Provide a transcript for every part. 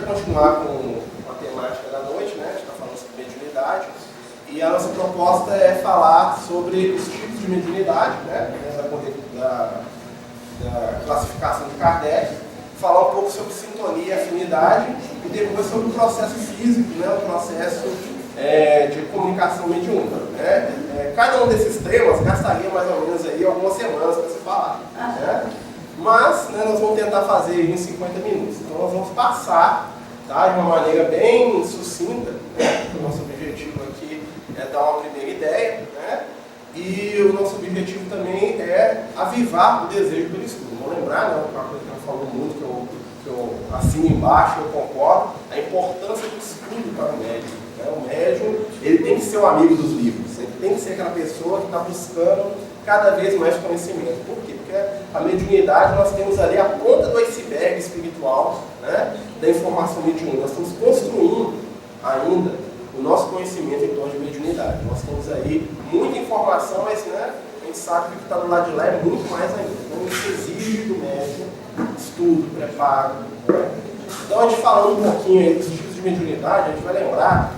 vai continuar com a temática da noite, né? A gente está falando sobre mediunidade. E a nossa proposta é falar sobre os tipos de mediunidade, né? Da classificação de Kardec, falar um pouco sobre sintonia e afinidade e depois sobre o processo físico, né? O processo de comunicação mediúnica. Né? Cada um desses temas gastaria mais ou menos aí algumas semanas para se falar. Né? Mas né, nós vamos tentar fazer em 50 minutos. Então nós vamos passar, tá, de uma maneira bem sucinta. Né? O nosso objetivo aqui é dar uma primeira ideia, né? E o nosso objetivo também é avivar o desejo pelo estudo. Vou lembrar, né, uma coisa que eu falo muito, que eu assino embaixo, eu concordo, a importância do estudo para o médium. Né? O médium, ele tem que ser o amigo dos livros, ele tem que ser aquela pessoa que está buscando cada vez mais conhecimento. Por quê? Porque a mediunidade, nós temos ali a ponta do iceberg espiritual, né, da informação mediúnica. Nós estamos construindo ainda o nosso conhecimento em torno de mediunidade. Nós temos aí muita informação, mas né, a gente sabe que o que está do lado de lá é muito mais ainda. Então isso exige do médium estudo, preparo. Né? Então a gente falando um pouquinho aí dos tipos de mediunidade, a gente vai lembrar,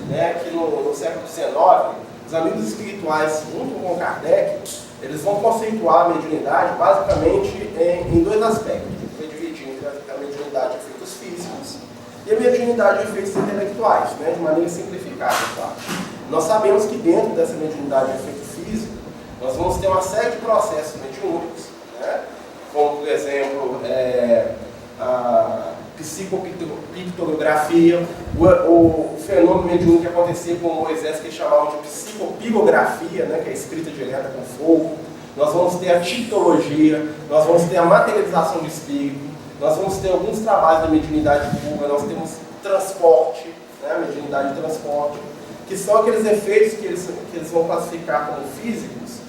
né, que no século XIX, os amigos espirituais, junto com Kardec, eles vão conceituar a mediunidade basicamente em dois aspectos. Vai dividir entre a mediunidade de efeitos físicos e a mediunidade de efeitos intelectuais, né, de maneira simplificada. Tá? Nós sabemos que dentro dessa mediunidade de efeito físico, nós vamos ter uma série de processos mediúnicos, né, como, por exemplo, a psicopictografia, o fenômeno mediúnico que acontecia com Moisés, que eles chamavam de psicopilografia, né, que é a escrita direta com fogo. Nós vamos ter a tictologia, nós vamos ter a materialização do espírito, nós vamos ter alguns trabalhos da mediunidade pura, nós temos transporte, né, mediunidade de transporte, que são aqueles efeitos que eles vão classificar como físicos,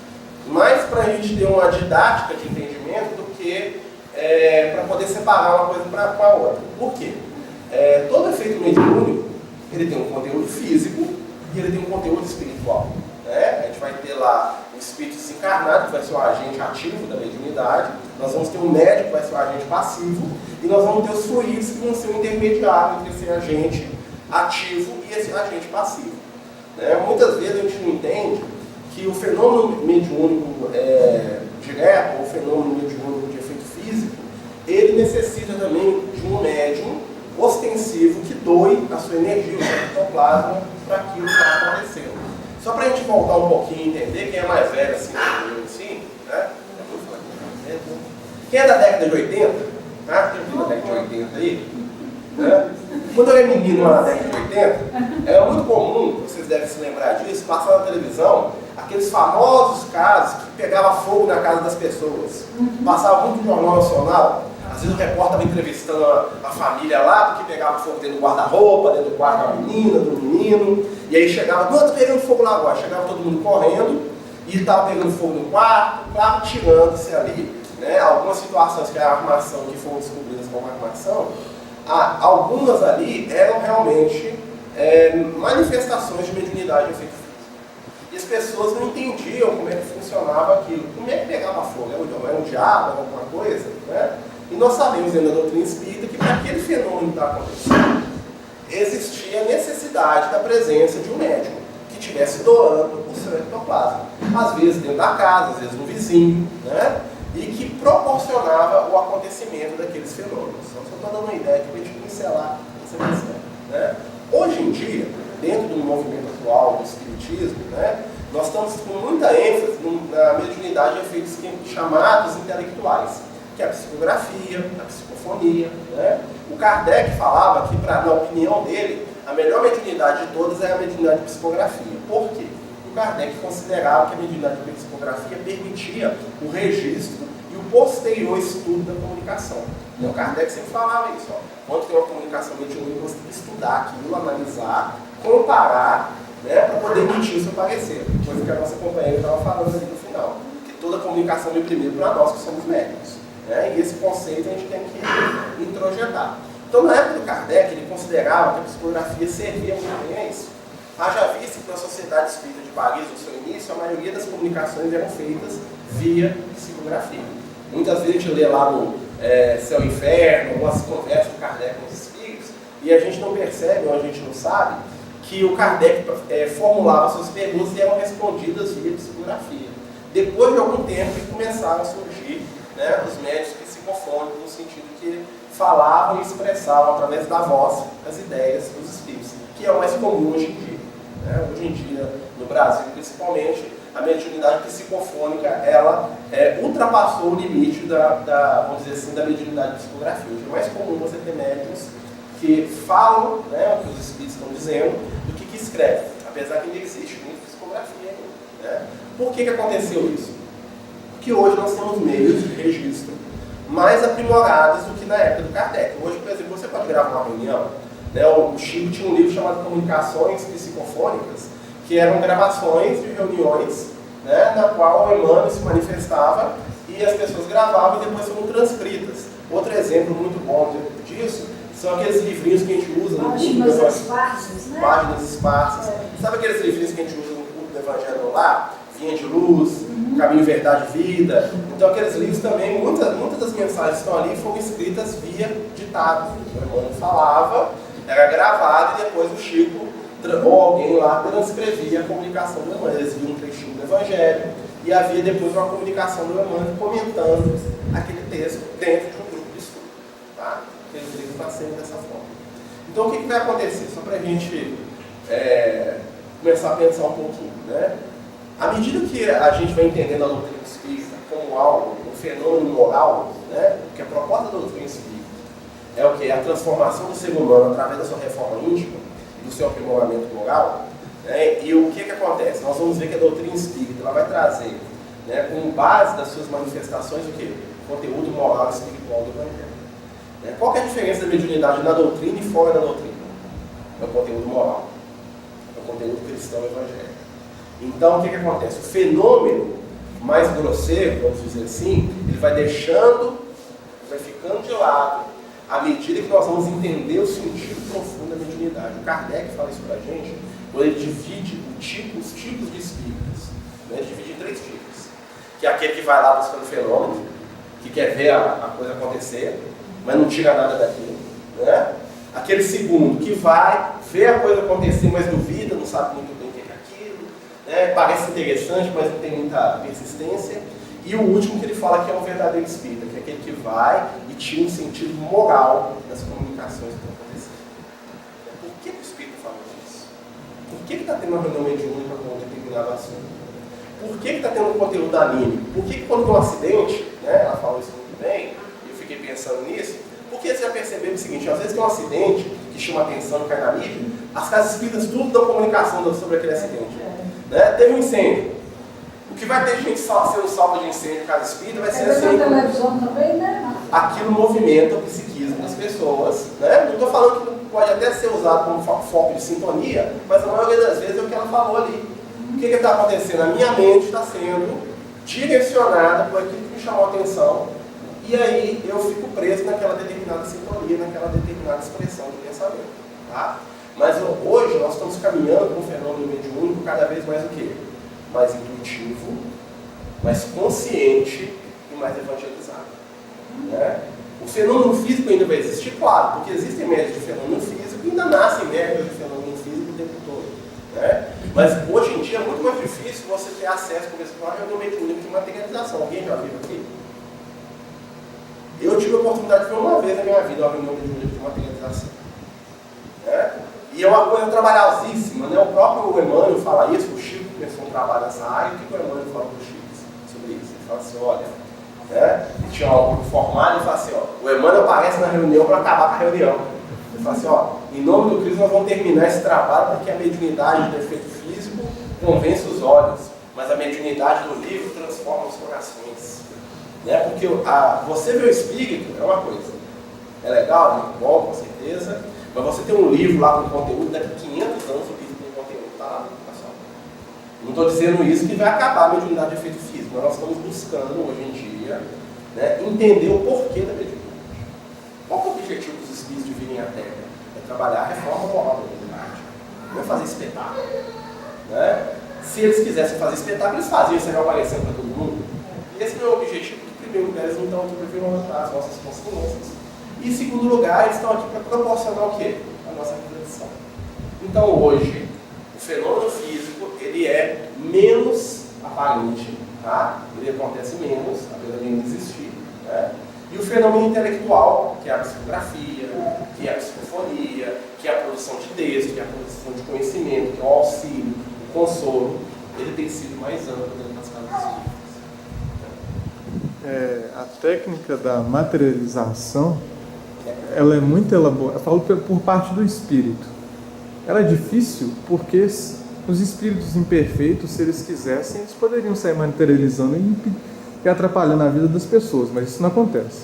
mais para a gente ter uma didática de entendimento do que para poder separar uma coisa para a outra. Por quê? Todo efeito mediúnico, ele tem um conteúdo físico e ele tem um conteúdo espiritual. Né? A gente vai ter lá o espírito desencarnado, que vai ser o agente ativo da mediunidade, nós vamos ter o médico, que vai ser o agente passivo, e nós vamos ter os fluidos, que vão ser o intermediário entre esse agente ativo e esse agente passivo. Né? Muitas vezes a gente não entende que o fenômeno mediúnico direto, ou o fenômeno mediúnico de efeito físico, ele necessita também de um médium ostensivo que doe a sua energia, o seu ectoplasma, para aquilo que está acontecendo. Só para a gente voltar um pouquinho e entender, quem é mais velho assim, né? Quem é da década de 80, tá? Quem é da década de 80 aí? Né? Quando eu era menino na década de 80, era muito comum, vocês devem se lembrar disso, passar na televisão aqueles famosos casos que pegava fogo na casa das pessoas. Passava muito no Jornal Nacional, às vezes o repórter estava entrevistando a família lá, porque pegava fogo dentro do guarda-roupa, dentro do quarto da menina, do menino, e aí chegava, não, estou pegando fogo lá agora, chegava todo mundo correndo, e estava pegando fogo no quarto, tirando-se ali, né, algumas situações que era armação, que foram descobridas como armação, algumas ali eram realmente manifestações de mediunidade de efeito físico. E as pessoas não entendiam como é que funcionava aquilo. Como é que pegava fogo? Era um diabo, era alguma coisa? Né? E nós sabemos dentro da doutrina espírita que para aquele fenômeno estar acontecendo, existia a necessidade da presença de um médium que estivesse doando o seu ectoplasma. Às vezes dentro da casa, às vezes no vizinho, né? E que proporcionava o acontecimento daqueles fenômenos. Só estou dando uma ideia para a gente pincelar essa questão. Né? Hoje em dia, dentro do movimento atual do espiritismo, né, nós estamos com muita ênfase na mediunidade de efeitos chamados intelectuais, que é a psicografia, a psicofonia. Né? O Kardec falava que, na opinião dele, a melhor mediunidade de todas é a mediunidade de psicografia. Por quê? O Kardec considerava que a mediunidade de psicografia permitia o registro e o posterior estudo da comunicação. O Kardec sempre falava isso. Ó. Quando tem uma comunicação mediúnica, você tem que estudar aquilo, analisar, comparar, né, para poder emitir o seu parecer. Coisa que a nossa companheira estava falando ali no final. Que toda comunicação vem primeiro para nós, que somos médicos. Né? E esse conceito a gente tem que introjetar. Então, na época do Kardec, ele considerava que a psicografia servia muito bem a isso. Haja vista que na Sociedade Espírita de Paris, no seu início, a maioria das comunicações eram feitas via psicografia. Muitas vezes a gente lê lá no Céu e Inferno, algumas conversas do Kardec com os espíritos, e a gente não percebe, ou a gente não sabe, que o Kardec formulava suas perguntas e eram respondidas via psicografia. Depois de algum tempo começaram a surgir, né, os médios psicofônicos, no sentido que falavam e expressavam através da voz as ideias dos espíritos, que é o mais comum hoje em dia. Né? Hoje em dia, no Brasil principalmente, a mediunidade psicofônica, ela ultrapassou o limite vamos dizer assim, da mediunidade de psicografia. Hoje é mais comum você ter médiuns que falam, né, o que os espíritos estão dizendo, do que escrevem, apesar que ainda existe muito psicografia ainda. Né? Por que aconteceu isso? Porque hoje nós temos meios de registro mais aprimorados do que na época do Kardec. Hoje, por exemplo, você pode gravar uma reunião, né? O Chico tinha um livro chamado Comunicações Psicofônicas, que eram gravações de reuniões, né, na qual o Emmanuel se manifestava e as pessoas gravavam e depois foram transcritas. Outro exemplo muito bom disso são aqueles livrinhos que a gente usa no Páginas esparsas, né? Páginas esparsas. Sabe aqueles livrinhos que a gente usa no culto do Evangelho lá? Vinha de Luz, Caminho, Verdade e Vida. Então aqueles livros também, muitas das mensagens que estão ali foram escritas via ditado. O Emmanuel falava, era gravado e depois o Chico ou alguém lá transcrevia a comunicação do Emmanuel. Eles viam um trechinho do Evangelho e havia depois uma comunicação do Emmanuel comentando aquele texto dentro de um grupo de estudo. Tá? Aqueles livros estão sendo dessa forma. Então o que vai acontecer? Só para a gente começar a pensar um pouquinho. Né? À medida que a gente vai entendendo a doutrina espírita como algo, um fenômeno moral, né? Porque a proposta da doutrina espírita é o que? A transformação do ser humano através da sua reforma íntima, do seu aprimoramento moral. Né? E o que acontece? Nós vamos ver que a doutrina espírita ela vai trazer, né, como base das suas manifestações, o quê? Conteúdo moral e espiritual do Evangelho. Né? Qual que é a diferença da mediunidade na doutrina e fora da doutrina? É o conteúdo moral, é o conteúdo cristão evangélico. Então, o que acontece? O fenômeno mais grosseiro, vamos dizer assim, ele vai deixando, vai ficando de lado, à medida que nós vamos entender o sentido profundo da mediunidade. O Kardec fala isso pra gente, quando ele divide os tipos de espíritos. Né? Ele divide em 3 tipos. Que é aquele que vai lá buscando fenômeno, que quer ver a coisa acontecer, mas não tira nada daquilo. Né? Aquele segundo, que vai ver a coisa acontecer, mas duvida, não sabe muito bem o que é aquilo, né? Parece interessante, mas não tem muita persistência. E o último que ele fala que é o verdadeiro espírita, que é aquele que vai e tira um sentido moral das comunicações que estão acontecendo. Por que o espírito fala disso? Por que está tendo uma reunião mediúnica com um determinado assunto? Por que está tendo um conteúdo anímico? Por que quando tem um acidente, né, ela falou isso muito bem, e eu fiquei pensando nisso, porque você já percebeu o seguinte, às vezes tem um acidente que chama atenção, cai na mídia, as casas espíritas tudo dão comunicação sobre aquele acidente. Né? Teve um incêndio. O que vai ter gente sendo salva de incêndio em casa espírita vai ser assim. Na televisão também, né? Aquilo movimenta o psiquismo das pessoas. Né? Não estou falando que pode até ser usado como foco de sintonia, mas a maioria das vezes é o que ela falou ali. O que está acontecendo? A minha mente está sendo direcionada por aquilo que me chamou a atenção, e aí eu fico preso naquela determinada sintonia, naquela determinada expressão de pensamento. Tá? Mas hoje nós estamos caminhando para um fenômeno mediúnico cada vez mais o quê? Mais intuitivo, mais consciente e mais evangelizado. Né? O fenômeno físico ainda vai existir, claro, porque existem médios de fenômeno físico e ainda nascem médios de fenômeno físico o tempo todo. Né? Mas hoje em dia é muito mais difícil você ter acesso, por exemplo, a uma reunião mediúnica de materialização. Alguém já viu aqui? Eu tive a oportunidade de ver uma vez na minha vida uma reunião mediúnica de materialização. Né? E é uma coisa trabalhosíssima, né? O próprio Emmanuel fala isso, o Chico começou um trabalho nessa área, o que o Emmanuel fala para o Chico sobre isso? Ele fala assim, olha, né? Ele tinha um grupo formado e fala assim, ó, o Emmanuel aparece na reunião para acabar com a reunião. Ele fala assim, ó, em nome do Cristo nós vamos terminar esse trabalho porque a mediunidade do efeito físico convence os olhos, mas a mediunidade do livro transforma os corações. Né? Porque você ver o espírito é uma coisa, é legal, é muito bom, com certeza, mas você tem um livro lá com conteúdo, daqui a 500 anos o livro tem conteúdo, está lá, pessoal. Não estou dizendo isso que vai acabar a mediunidade de efeito físico, mas nós estamos buscando hoje em dia, né, entender o porquê da mediunidade. Qual é o objetivo dos espíritos de virem à Terra? É trabalhar a reforma moral da mediunidade, não é fazer espetáculo. Né? Se eles quisessem fazer espetáculo, eles faziam, isso aí aparecendo para todo mundo. Esse não é o objetivo, porque, em primeiro lugar, eles não estão aqui para violentar as nossas consciências. E, em segundo lugar, eles estão aqui para proporcionar o quê? para a nossa reflexão. Então hoje, o fenômeno físico, ele é menos aparente, tá? Ele acontece menos, apesar de ainda existir, né? E o fenômeno intelectual, que é a psicografia, que é a psicofonia, que é a produção de texto, que é a produção de conhecimento, que é o auxílio, o consolo, ele tem sido mais amplo dentro das casas espíritas. A técnica da materialização, ela é muito elaborada, eu falo por parte do espírito. Ela é difícil porque os espíritos imperfeitos, se eles quisessem, eles poderiam sair materializando e atrapalhando a vida das pessoas, mas isso não acontece.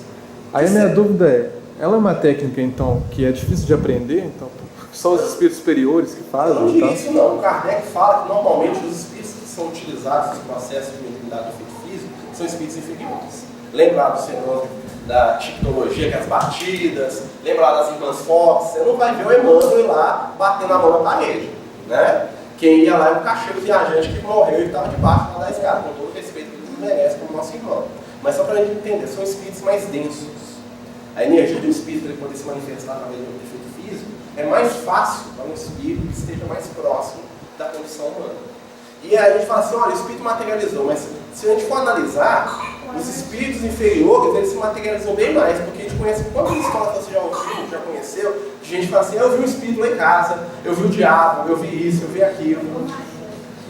Aí a minha dúvida ela é uma técnica, então, que é difícil de aprender, então, só os espíritos superiores que fazem? Eu não diria isso não. O Kardec fala que normalmente os espíritos que são utilizados nesse processo de mediunidade do efeito físico são espíritos inferiores. Lembrar do fenômeno da ticnologia, que é as batidas, lembrar das irmãs Fox, você não vai ver o Emmanuel lá batendo a mão na parede, né? Quem ia lá é o caixeiro viajante que morreu e estava debaixo da escada, com todo o respeito que ele merece como nosso irmão. Mas só para a gente entender, são espíritos mais densos. A energia do espírito ele poder se manifestar através do efeito físico é mais fácil para um espírito que esteja mais próximo da condição humana. E aí a gente fala assim, olha, o espírito materializou, mas se a gente for analisar, os espíritos inferiores, eles se materializam bem mais, porque a gente conhece quantas histórias você já ouviu, já conheceu, de gente que fala assim, eu vi um espírito lá em casa, eu vi o diabo, eu vi isso, eu vi aquilo.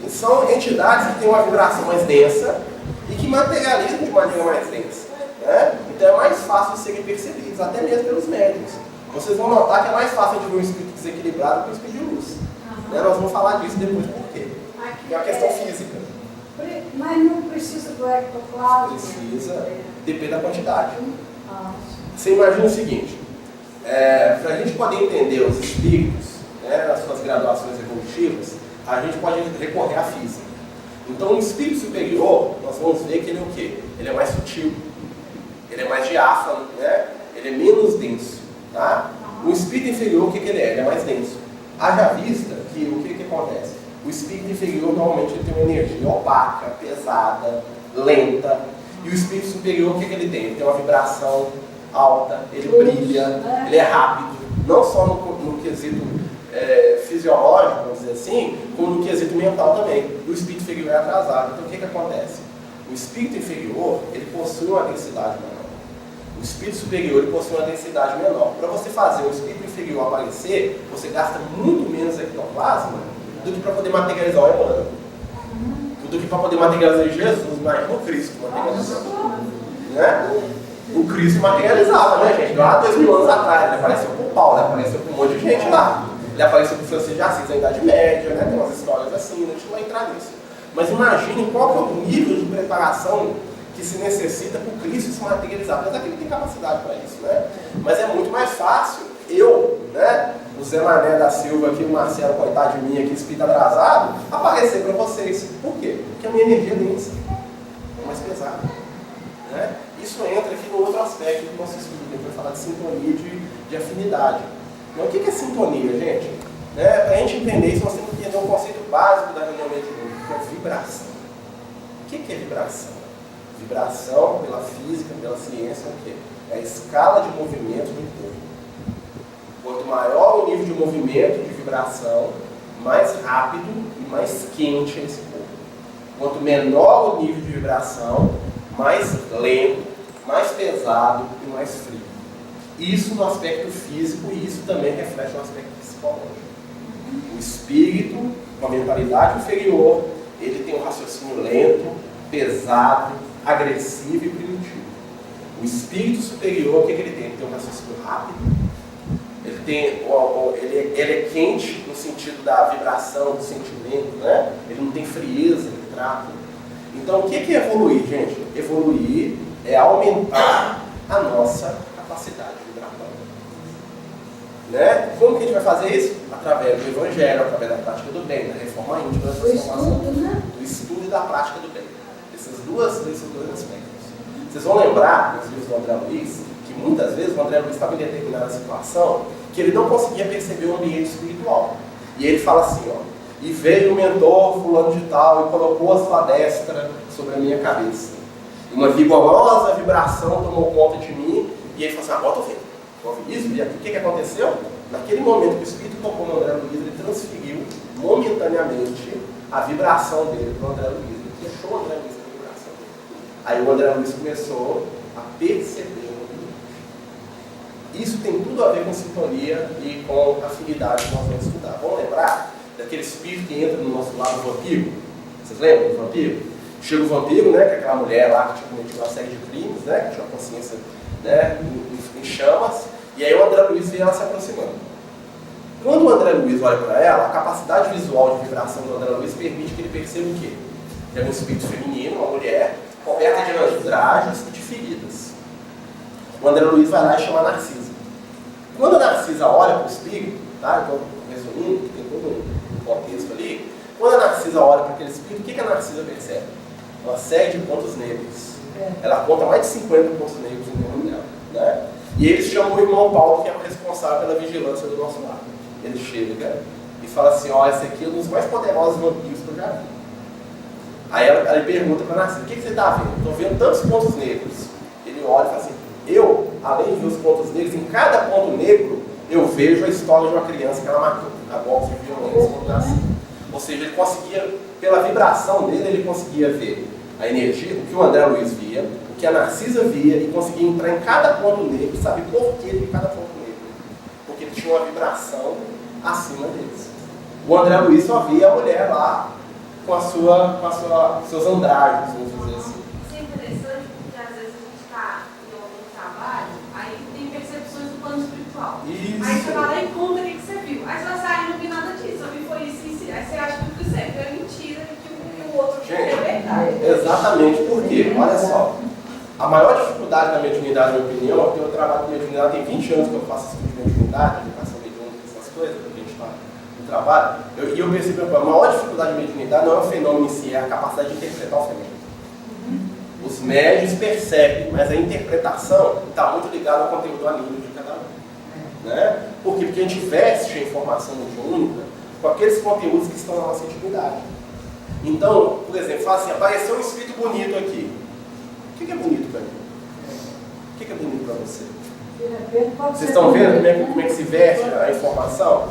E são entidades que têm uma vibração mais densa e que materializam de maneira mais densa, né? Então é mais fácil de serem percebidos, até mesmo pelos médiuns. Vocês vão notar que é mais fácil de ver um espírito desequilibrado que um espírito de luz. Né? Nós vamos falar disso depois por quê. É uma questão física. Mas não precisa do ectoplasma? Precisa, depende da quantidade. Você imagina o seguinte, para a gente poder entender os espíritos, né, nas suas graduações evolutivas, a gente pode recorrer à física. Então, o espírito superior, nós vamos ver que ele é o quê? Ele é mais sutil, ele é mais diáfano, né? Ele é menos denso. Tá? O espírito inferior, o que ele é? Ele é mais denso. Haja vista que o que acontece? O espírito inferior normalmente ele tem uma energia opaca, pesada, lenta. E o espírito superior, o que ele tem? Ele tem uma vibração alta, ele brilha, ele é rápido. Não só no quesito fisiológico, vamos dizer assim, como no quesito mental também. E o espírito inferior é atrasado. Então o que acontece? O espírito inferior, ele possui uma densidade menor. O espírito superior ele possui uma densidade menor. Para você fazer o espírito inferior aparecer, você gasta muito menos ectoplasma do que para poder materializar o Emmanuel. Do que para poder materializar Jesus, mas o Cristo materializava. Né? O Cristo materializava, né, gente? Lá 2000 anos atrás, ele apareceu com Paulo, ele apareceu com um monte de gente lá. Ele apareceu com Francisco de Assis na Idade Média, né? Tem umas histórias assim, a gente não vai entrar nisso. Mas imagine qual que é o nível de preparação que se necessita para o Cristo se materializar. Apesar que ele tem capacidade para isso, né? Mas é muito mais fácil né, o Zé Mané da Silva aqui, o Marcelo, coitado de mim aqui, espírito atrasado, aparecer para vocês. Por quê? Porque a minha energia é densa, é mais pesada. Né? Isso entra aqui no outro aspecto do nosso estudo, que a gente vai falar de sintonia de afinidade. Mas o que é sintonia, gente? Né? Para a gente entender isso, nós temos que entender um conceito básico da reunião mediúnica, que é vibração. O que é vibração? Vibração, pela física, pela ciência, é o quê? É a escala de movimento do corpo. Quanto maior o nível de movimento, de vibração, mais rápido e mais quente é esse corpo. Quanto menor o nível de vibração, mais lento, mais pesado e mais frio. Isso no aspecto físico e isso também reflete no aspecto psicológico. O espírito, com a mentalidade inferior, ele tem um raciocínio lento, pesado, agressivo e primitivo. O espírito superior, o que ele tem? Ele tem um raciocínio rápido, ele é quente no sentido da vibração, do sentimento, né? Ele não tem frieza, ele trata. Então, o que é evoluir, gente? Evoluir é aumentar a nossa capacidade vibratória. Né? Como que a gente vai fazer isso? Através do Evangelho, através da prática do bem, da reforma íntima, da transformação, do estudo e da prática do bem. Esses dois aspectos. Vocês vão lembrar, nos livros do André Luiz, que muitas vezes o André Luiz estava em determinada situação que ele não conseguia perceber o ambiente espiritual. E ele fala assim, ó, e veio o mentor fulano de tal e colocou a sua destra sobre a minha cabeça. E uma vigorosa vibração tomou conta de mim, e ele falou assim, agora eu tô vendo. Isso, e o que aconteceu? Naquele momento que o Espírito tocou no André Luiz, ele transferiu momentaneamente a vibração dele para o André Luiz. Ele deixou o André Luiz com a vibração dele. Aí o André Luiz começou a perceber o ambiente. Isso tem tudo a ver com sintonia e com afinidade que nós vamos estudar. Vamos lembrar daquele espírito que entra no nosso lado vampiro? Vocês lembram do vampiro? Chega o vampiro, né, que é aquela mulher lá que tinha cometido uma série de crimes, né, que tinha uma consciência, né, em chamas, e aí o André Luiz vê ela se aproximando. Quando o André Luiz olha para ela, a capacidade visual de vibração do André Luiz permite que ele perceba o quê? Que é um espírito feminino, uma mulher, coberta de andrajos e de feridas. O André Luiz vai lá e chama a Narcisa. Quando a Narcisa olha para o espírito, tá? Então, resumindo, tem todo um contexto ali. Quando a Narcisa olha para aquele espírito, o que a Narcisa percebe? Uma série de pontos negros. Ela conta mais de 50 pontos negros no nome dela, né? E eles chamam o irmão Paulo, que é o responsável pela vigilância do nosso lado. Ele chega e fala assim, ó, esse aqui é um dos mais poderosos vampiros que eu já vi. Aí ele pergunta para a Narcisa, o que você está vendo? Estou vendo tantos pontos negros. Ele olha e fala assim, eu, além de ver os pontos negros, em cada ponto negro, eu vejo a história de uma criança que ela matou, a golpe de violência quando nasceu. Ou seja, ele conseguia, pela vibração dele, ele conseguia ver a energia, o que o André Luiz via, o que a Narcisa via, e conseguia entrar em cada ponto negro, saber por que de cada ponto negro. Porque ele tinha uma vibração acima deles. O André Luiz só via a mulher lá com seus andrajos, vamos dizer assim. Isso é interessante porque às vezes a gente está em algum trabalho, aí tem percepções do plano espiritual. Isso. Aí você vai lá e conta o que você viu. Aí você vai sair e não vi nada disso, eu vi foi isso e isso. Aí você acha que o que você viu é mentira e que o outro é verdade. Exatamente, por quê? Olha só. A maior dificuldade da mediunidade, na minha opinião, é porque eu trabalho com mediunidade, tem 20 anos que eu faço estudo de mediunidade, educação mediúnica, essas coisas, que a gente está no trabalho, e eu percebo que a maior dificuldade da mediunidade não é o fenômeno em si, é a capacidade de interpretar o fenômeno. Os médios percebem, mas a interpretação está muito ligada ao conteúdo anímico de cada um. Né? Por quê? Porque a gente veste a informação mediúnica com aqueles conteúdos que estão na nossa intimidade. Então, por exemplo, fala assim, apareceu um espírito bonito aqui. O que é bonito para mim? O que é bonito para você? Vocês estão vendo como é que se veste a informação?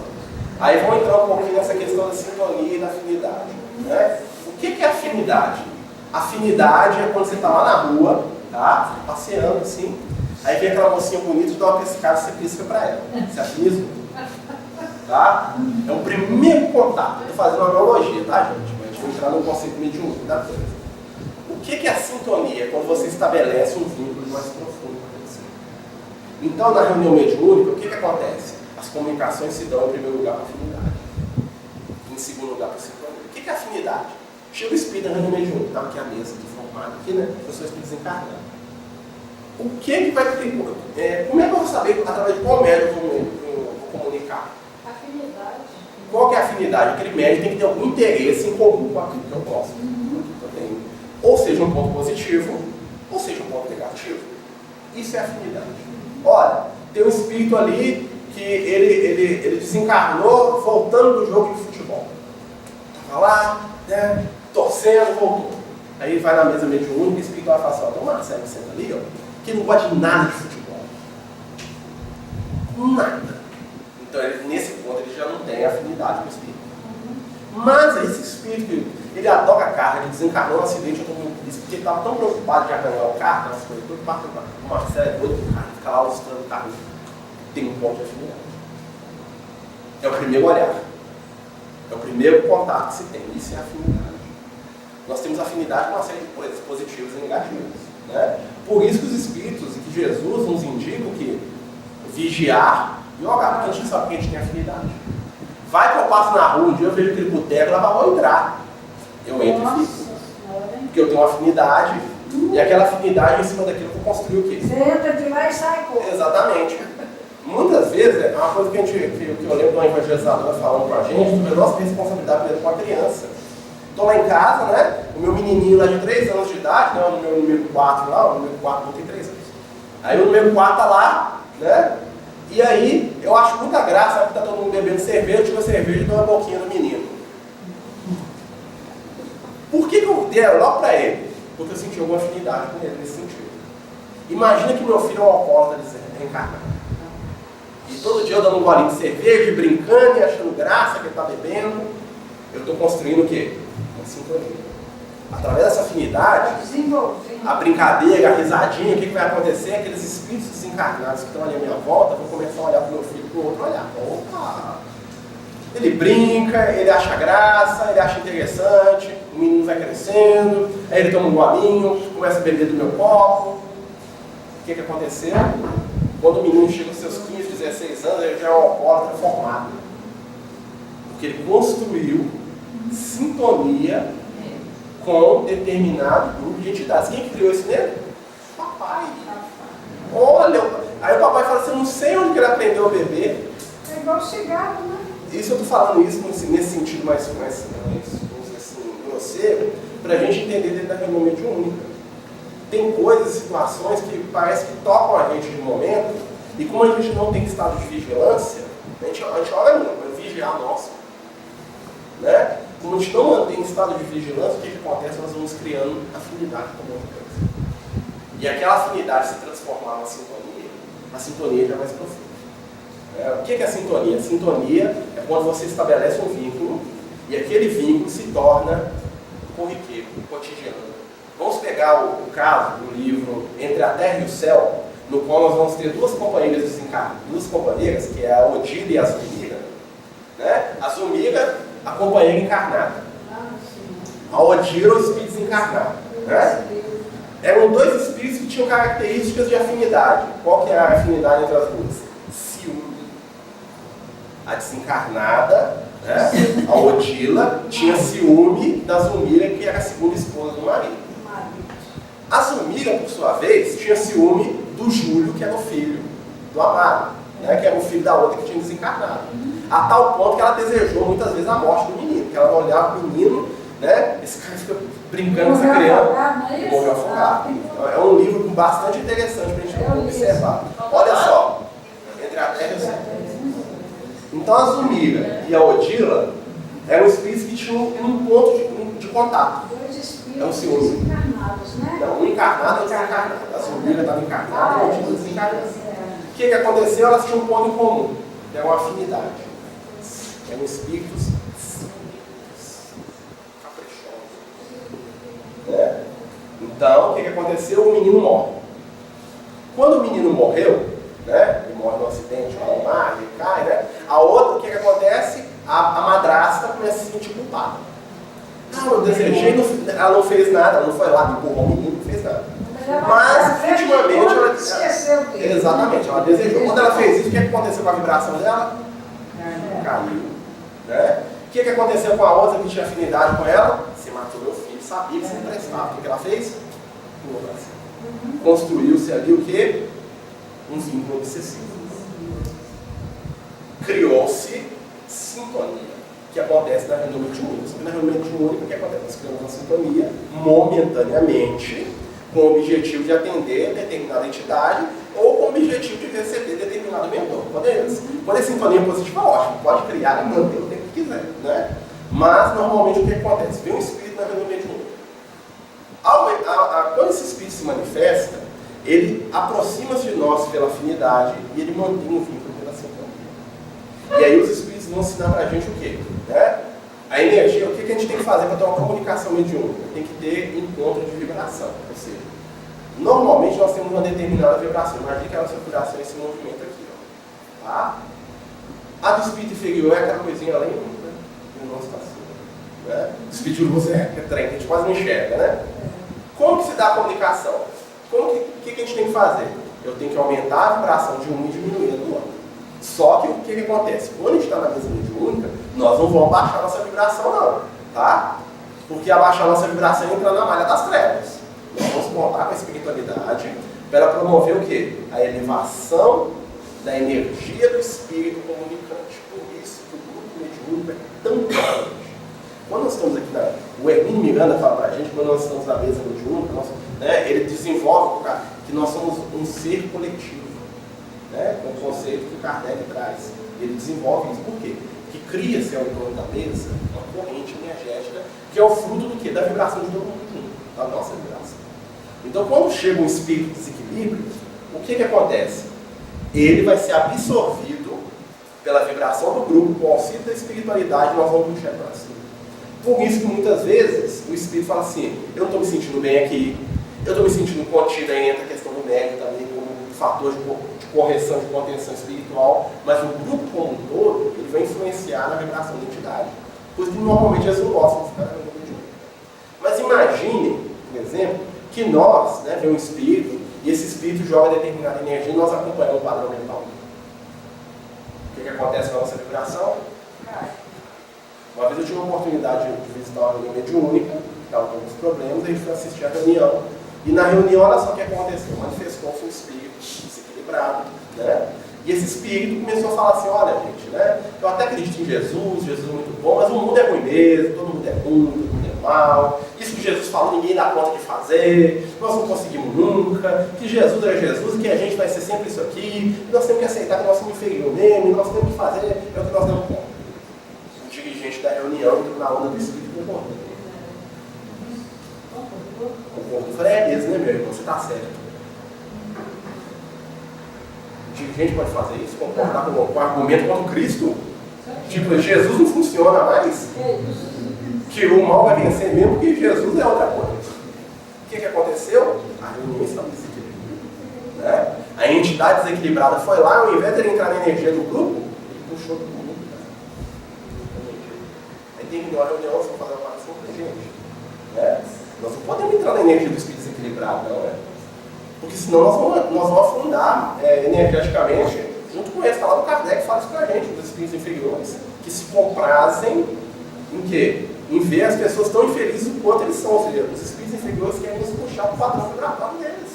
Aí vamos entrar um pouquinho nessa questão da sintonia e da afinidade. Né? O que é afinidade? Afinidade é quando você está lá na rua, tá? Você tá passeando assim, aí vem aquela mocinha bonita e dá uma piscada, você pisca para ela. Você afiniza? Tá? É o primeiro contato. Estou fazendo uma analogia, tá, gente? Mas a gente vai entrar no conceito mediúnico da coisa. O que é a sintonia? Quando você estabelece um vínculo mais profundo com a pessoa. Então, na reunião mediúnica, o que acontece? As comunicações se dão, em primeiro lugar, para afinidade. Em segundo lugar, para sintonia. O que é afinidade? Chega o espírito na reunião mediúnica, estava aqui a mesa de formato, aqui, né? As pessoas estão desencarnando. O que vai ter? Como é que eu vou saber através de qual médium eu vou comunicar? Afinidade. Qual que é a afinidade? Aquele médium tem que ter algum interesse em comum com aquilo que eu gosto. Ou seja, um ponto positivo, ou seja, um ponto negativo. Isso é afinidade. Olha, tem um espírito ali que ele desencarnou voltando do jogo de futebol. Estava lá, né, torcendo, voltou. Aí ele vai na mesa mediúnica e o espírito vai falar assim, ó, tem um Marcelo que senta ali, ó, que não gosta de nada de futebol. Nada. Então, nesse ponto, ele já não tem afinidade com o espírito. Mas esse espírito, ele adora carro, ele desencarnou no acidente automobilístico, porque ele estava tão preocupado de arranhar o carro, aquelas coisas, tudo para o Marcelo é doido do carro, fica lá ilustrando o carro. Tem um ponto de afinidade. É o primeiro olhar. É o primeiro contato que se tem. Isso é afinidade. Nós temos afinidade com uma série de coisas positivas e negativas. Né? Por isso que os espíritos e que Jesus nos indicam que vigiar e orar, porque a gente sabe que a gente tem afinidade. Vai que eu passo na rua, um dia eu vejo aquele boteco, lá vou entrar. Eu entro e fico. Porque eu tenho uma afinidade, e aquela afinidade em cima daquilo que eu construí o quê? Você entra de lá e sai com. Exatamente. Muitas vezes, é uma coisa que eu lembro de uma evangelizadora falando com a gente, sobre a nossa responsabilidade mesmo com a criança. Estou lá em casa, né? O meu menininho lá de 3 anos de idade, né? O meu número 4 lá, o número 4 não tem 3 anos. Aí o número 4 tá lá, né? E aí, eu acho muita graça, sabe que tá todo mundo bebendo cerveja, eu tiro a cerveja e dou uma boquinha no menino. Por que eu dei logo para ele? Porque eu senti alguma afinidade com ele nesse sentido. Imagina que meu filho é um alcoólatra reencarnado. E todo dia eu dando um golinho de cerveja, brincando e achando graça que ele está bebendo. Eu estou construindo o quê? Uma sintonia. Através dessa afinidade, a brincadeira, a risadinha, o que vai acontecer? Aqueles espíritos desencarnados que estão ali à minha volta vão começar a olhar para o meu filho e para o outro olhar. Opa! Ele brinca, ele acha graça, ele acha interessante, o menino vai crescendo, aí ele toma um golinho, começa a beber do meu copo. O que aconteceu? Quando o menino chega aos seus 15, 16 anos, ele já é um alcoólatra formado. Porque ele construiu sintonia com determinado grupo de entidades. Quem que criou isso nele? Papai. Olha, aí o papai fala assim, eu não sei onde que ele aprendeu a beber. É igual cigarro, né? Isso eu estou falando isso nesse sentido mais assim, grosseiro, para a gente entender dentro da reunião mediúnica. Tem coisas, situações que parece que tocam a gente de momento, e como a gente não tem estado de vigilância, a gente olha muito, para vigiar nosso. Né? Como a gente não mantém estado de vigilância, o que acontece? Nós vamos criando afinidade com outra coisa. E aquela afinidade se transformar numa sintonia, a sintonia já é mais profunda. O que é a sintonia? A sintonia é quando você estabelece um vínculo e aquele vínculo se torna corriqueiro, cotidiano. Vamos pegar o caso do livro Entre a Terra e o Céu, no qual nós vamos ter duas companheiras desencarnadas, duas companheiras, que é a Odila e a Zulmira. Né? A Zulmira, a companheira encarnada. A Odila, o espírito desencarnado. Né? Eram dois espíritos que tinham características de afinidade. Qual que é a afinidade entre as duas? A desencarnada, né? A Odila, tinha ciúme da Zulmira, que era a segunda esposa do marido. A Zulmira, por sua vez, tinha ciúme do Júlio, que era o filho do amado, né? Que era o filho da outra que tinha desencarnado. A tal ponto que ela desejou muitas vezes a morte do menino, que ela olhava o menino, né? Esse cara fica brincando com essa criança e morreu afogado. Então, é um livro bastante interessante para a gente observar. Olha só, Entre a Terra e o Céu. Então a Zulmira e a Odila eram espíritos que tinham um ponto de contato. Dois espíritos É um ciúme. encarnados, né? Não, um encarnado e outro desencarnado. A Zulmira estava encarnada e a Odila desencarnada. O que aconteceu? Elas tinham um ponto em comum. Era uma afinidade. Eram espíritos caprichosos. Né? Então, o que aconteceu? O menino morre. Quando o menino morreu, né? Ele morre num acidente no mar, ele cai, né? A outra, o que acontece? A madrasta começa a se sentir culpada. Ah, eu desejei, ela não fez nada, ela não foi lá, empurrou o menino, não fez nada. Mas, ultimamente, ela esqueceu dele. Exatamente, ela desejou. Quando ela fez isso, o que aconteceu com a vibração dela? Caiu. Né? O que aconteceu com a outra que tinha afinidade com ela? Você matou meu filho, sabia que você não prestava. O que ela fez? Construiu-se ali o quê? Um vínculo obsessivo. Criou-se sintonia, que acontece na reunião mediúnica. Na reunião mediúnica, o que acontece? Nós criamos uma sintonia momentaneamente, com o objetivo de atender determinada entidade ou com o objetivo de receber determinado mentor. Quando é sintonia positiva, ótimo, pode criar e manter o tempo que quiser. Né? Mas, normalmente, o que acontece? Vem um espírito na reunião mediúnica. Quando esse espírito se manifesta, ele aproxima-se de nós pela afinidade e ele mantém o vínculo pela sintonia. E aí os espíritos vão ensinar para a gente o quê? Né? A energia, o que a gente tem que fazer para ter uma comunicação mediúnica? Tem que ter encontro de vibração. Ou seja, normalmente nós temos uma determinada vibração. Imagina que a nossa vibração é esse movimento aqui. Ó. Tá? A do espírito inferior é aquela coisinha além, né? E o nosso está assim. Né? O espírito de luz é trem, que a gente quase não enxerga, né? Como que se dá a comunicação? O que a gente tem que fazer? Eu tenho que aumentar a vibração de um e diminuir a do outro. Só que o que acontece? Quando a gente está na mesa mediúnica, nós não vamos abaixar a nossa vibração não, tá? Porque abaixar a nossa vibração é entrar na malha das trevas. Nós vamos contar com a espiritualidade para promover o quê? A elevação da energia do espírito comunicante. Por isso que o grupo mediúnico é tão grande. Quando nós estamos aqui o Hermínio Miranda fala para a gente, quando nós estamos na mesa mediúnica, né, ele desenvolve que nós somos um ser coletivo. Né, com o conceito que o Kardec traz. Ele desenvolve isso. Por quê? Que cria-se ao entorno da mesa uma corrente energética que é o fruto do quê? Da vibração de todo mundo junto, da nossa vibração. Então, quando chega um espírito de desequilíbrio, o que acontece? Ele vai ser absorvido pela vibração do grupo, com o auxílio da espiritualidade, nós vamos puxar para cima. Por isso que muitas vezes o espírito fala assim, eu não estou me sentindo bem aqui, eu estou me sentindo contido, aí entra a questão do médico também como fator de correção, de contenção espiritual, mas o grupo como um todo, ele vai influenciar na vibração da entidade. Por isso que normalmente eles não gostam de ficar na grupo de um. Mas imagine, por exemplo, que nós, né, vemos um espírito, e esse espírito joga determinada energia e nós acompanhamos o padrão mental. O que acontece com a nossa vibração? Uma vez eu tive a oportunidade de visitar uma reunião mediúnica, que estava com alguns problemas, a gente foi assistir a reunião. E na reunião, olha só o que aconteceu, manifestou-se um espírito desequilibrado, né? E esse espírito começou a falar assim, olha gente, né? Eu até acredito em Jesus, Jesus é muito bom, mas o mundo é ruim mesmo, todo mundo é ruim, todo mundo é mal. Isso que Jesus falou, ninguém dá conta de fazer, nós não conseguimos nunca, que Jesus é Jesus, que a gente vai ser sempre isso aqui, nós temos que aceitar que nós somos inferiores mesmo, nós temos que fazer é o que nós damos conta. O dirigente da reunião entrou na onda do espírito concordando. Eu falei, é mesmo, né, meu irmão? Você está certo. O dirigente pode fazer isso, concordar com o argumento contra o Cristo. Tipo, Jesus não funciona mais. Que o mal vai vencer mesmo, porque Jesus é outra coisa. O que aconteceu? A reunião estava desequilibrada. Né? A entidade desequilibrada foi lá, ao invés de ele entrar na energia do grupo, ele puxou todo mundo. Aí terminou a reunião, só fazer uma oração para a gente. Né? Nós não podemos entrar na energia do espírito desequilibrado, não é? Porque senão nós vamos afundar energeticamente junto com eles. Fala do Kardec, fala isso pra gente, dos espíritos inferiores, que se comprazem em quê? Em ver as pessoas tão infelizes o quanto eles são. Ou seja, os espíritos inferiores querem nos puxar para o padrão vibratório deles.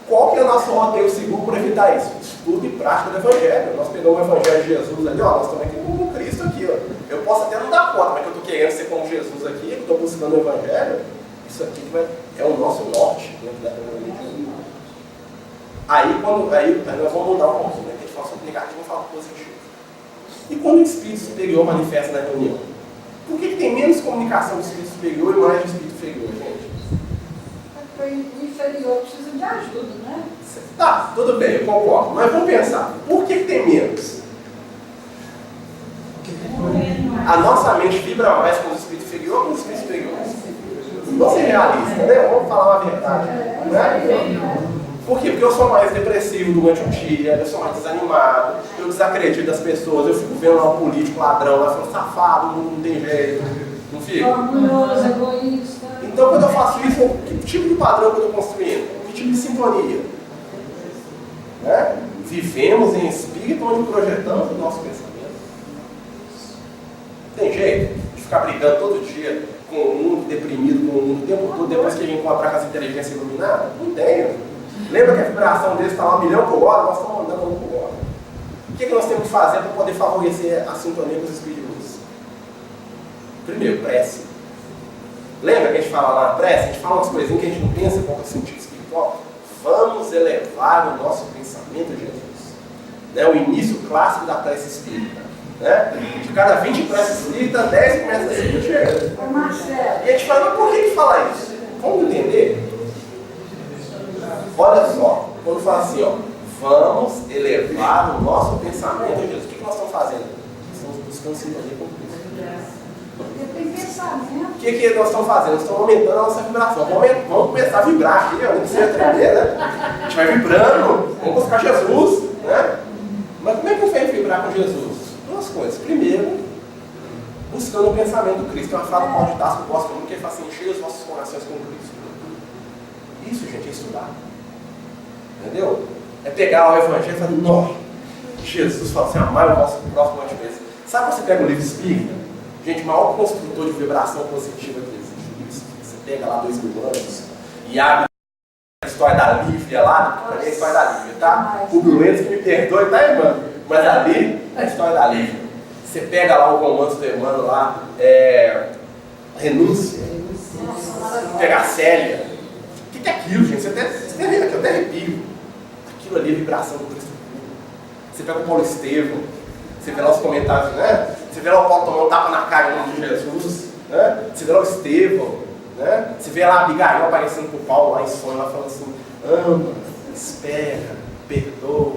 Qual que é o nosso roteiro seguro para evitar isso? Estudo e prática do Evangelho. Nós pegamos o Evangelho de Jesus ali, ó, nós estamos aqui com Cristo aqui, ó. Eu posso até não dar conta, mas que eu estou querendo ser como Jesus aqui, eu estou buscando o Evangelho, isso aqui é o nosso norte dentro da religião. Aí nós vamos mudar um pouquinho, né? A gente fala sobre negativo e fala positivo. E quando o espírito superior manifesta na reunião? Por que tem menos comunicação do espírito superior e mais do espírito inferior, gente? O inferior precisa de ajuda, né? Tá, tudo bem, eu concordo. Mas vamos pensar, por que tem menos? A nossa mente vibra mais com o espírito inferior ou com o espírito superior? Vamos ser realistas, né? Vamos falar uma verdade. Né? Por quê? Porque eu sou mais depressivo durante o dia, eu sou mais desanimado, eu desacredito das pessoas, eu fico vendo lá um político ladrão, lá falando safado, não tem jeito, não fico? Orgulhoso, egoísta. Então quando eu faço isso, que tipo de padrão que eu estou construindo? Que tipo de sintonia? Né? Vivemos em espírito onde projetamos o nosso pensamento. Tem jeito de ficar brigando todo dia com o mundo, deprimido com o mundo o tempo todo, depois que ele encontrar com as inteligências iluminadas? Não tenho. Lembra que a vibração deles está lá 1 milhão por hora? Nós estamos andando 1 por hora. O que nós temos que fazer para poder favorecer a sintonia com os espíritos? Primeiro, prece. Lembra que a gente fala lá na prece? A gente fala umas coisinhas que a gente não pensa qual é o sentido espiritual. Vamos elevar o nosso pensamento a Jesus. Né? O início clássico da prece espírita. Né? De cada 20 preces espíritas, 10 começam a ser chega. E a gente fala, mas por que fala isso? Vamos entender? Olha só, quando fala assim, ó, vamos elevar o nosso pensamento a Jesus. O que nós estamos fazendo? Estamos buscando sintonia com Cristo. Tem pensamento. O que nós estamos fazendo? Nós estamos aumentando a nossa vibração. Vamos começar a vibrar aqui, ó, não precisa tremer, né? A gente vai vibrando, vamos buscar Jesus, né? Mas como é que eu faço vibrar com Jesus? Duas coisas. Primeiro, buscando o pensamento do Cristo. É uma fala do Paulo de Tarso que eu gosto muito, que ele fala assim, encher os vossos corações com Cristo. Isso, gente, é estudar. Entendeu? É pegar o Evangelho e falar, não, Jesus fala assim, amar o nosso próximo antes mesmo. Sabe quando você pega o livro espírita? Gente, o maior construtor de vibração positiva que existe. Você pega lá 2000 anos e abre a história da Lívia lá, pra mim é a história da Lívia, tá? O Bruno que me perdoe, tá, irmão? Mas ali é a história da Lívia. Você pega lá o romance do Emmanuel lá, Renúncia. Pega a Célia. O que é aquilo, gente? Você até arrepio. Aquilo ali é vibração do Cristo. Você pega o Paulo Estevão, você vê lá os comentários, né? Você vê lá o Paulo tomando um tapa na cara em nome de Jesus, né? Você vê lá o Estevão, né? Você vê lá a Abigail aparecendo com o Paulo lá em sonho, lá falando assim, ama, espera, perdoa,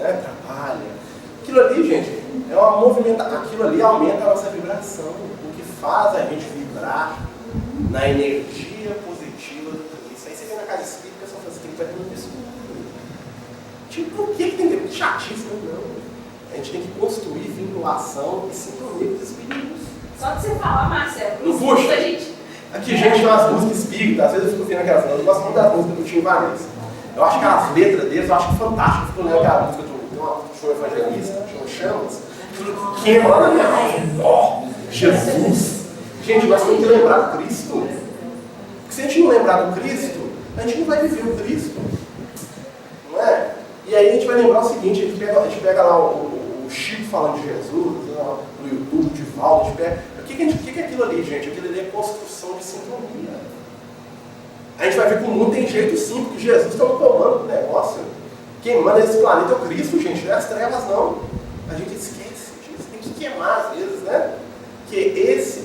né? Trabalha. Aquilo ali, gente, é uma movimentação. Aquilo ali aumenta a nossa vibração, o que faz a gente vibrar na energia positiva do Cristo. Aí você vem na casa espírita e a pessoa fala assim, tem que fazer isso. Tipo, por que tem que ter chatice? Não. A gente tem que construir vinculação e sintonia com os espíritos. Só de você falar, Marcelo, Não puxa. a gente... Aqui, gente, tem umas músicas espíritas, às vezes eu fico vendo aquelas músicas, eu gosto muito das músicas do Tim Vanessa. Eu acho que as letras deles, eu acho fantástico. Eu fico lendo aquela música do show evangelista, show Chamas, tudo queima na minha alma. Ó, Jesus! Gente, nós temos que lembrar do Cristo. Porque se a gente não lembrar do Cristo, a gente não vai viver o Cristo. Não é? E aí a gente vai lembrar o seguinte, a gente pega lá o Chico falando de Jesus, no YouTube, de Valdo, a gente pega... O que é aquilo ali, gente? Aquilo ali é construção de sintonia. A gente vai ver que o mundo tem jeito sim, porque Jesus está no comando do negócio. Quem manda esse planeta é o Cristo, gente, não é as trevas não. A gente esquece disso, tem que queimar às vezes, né?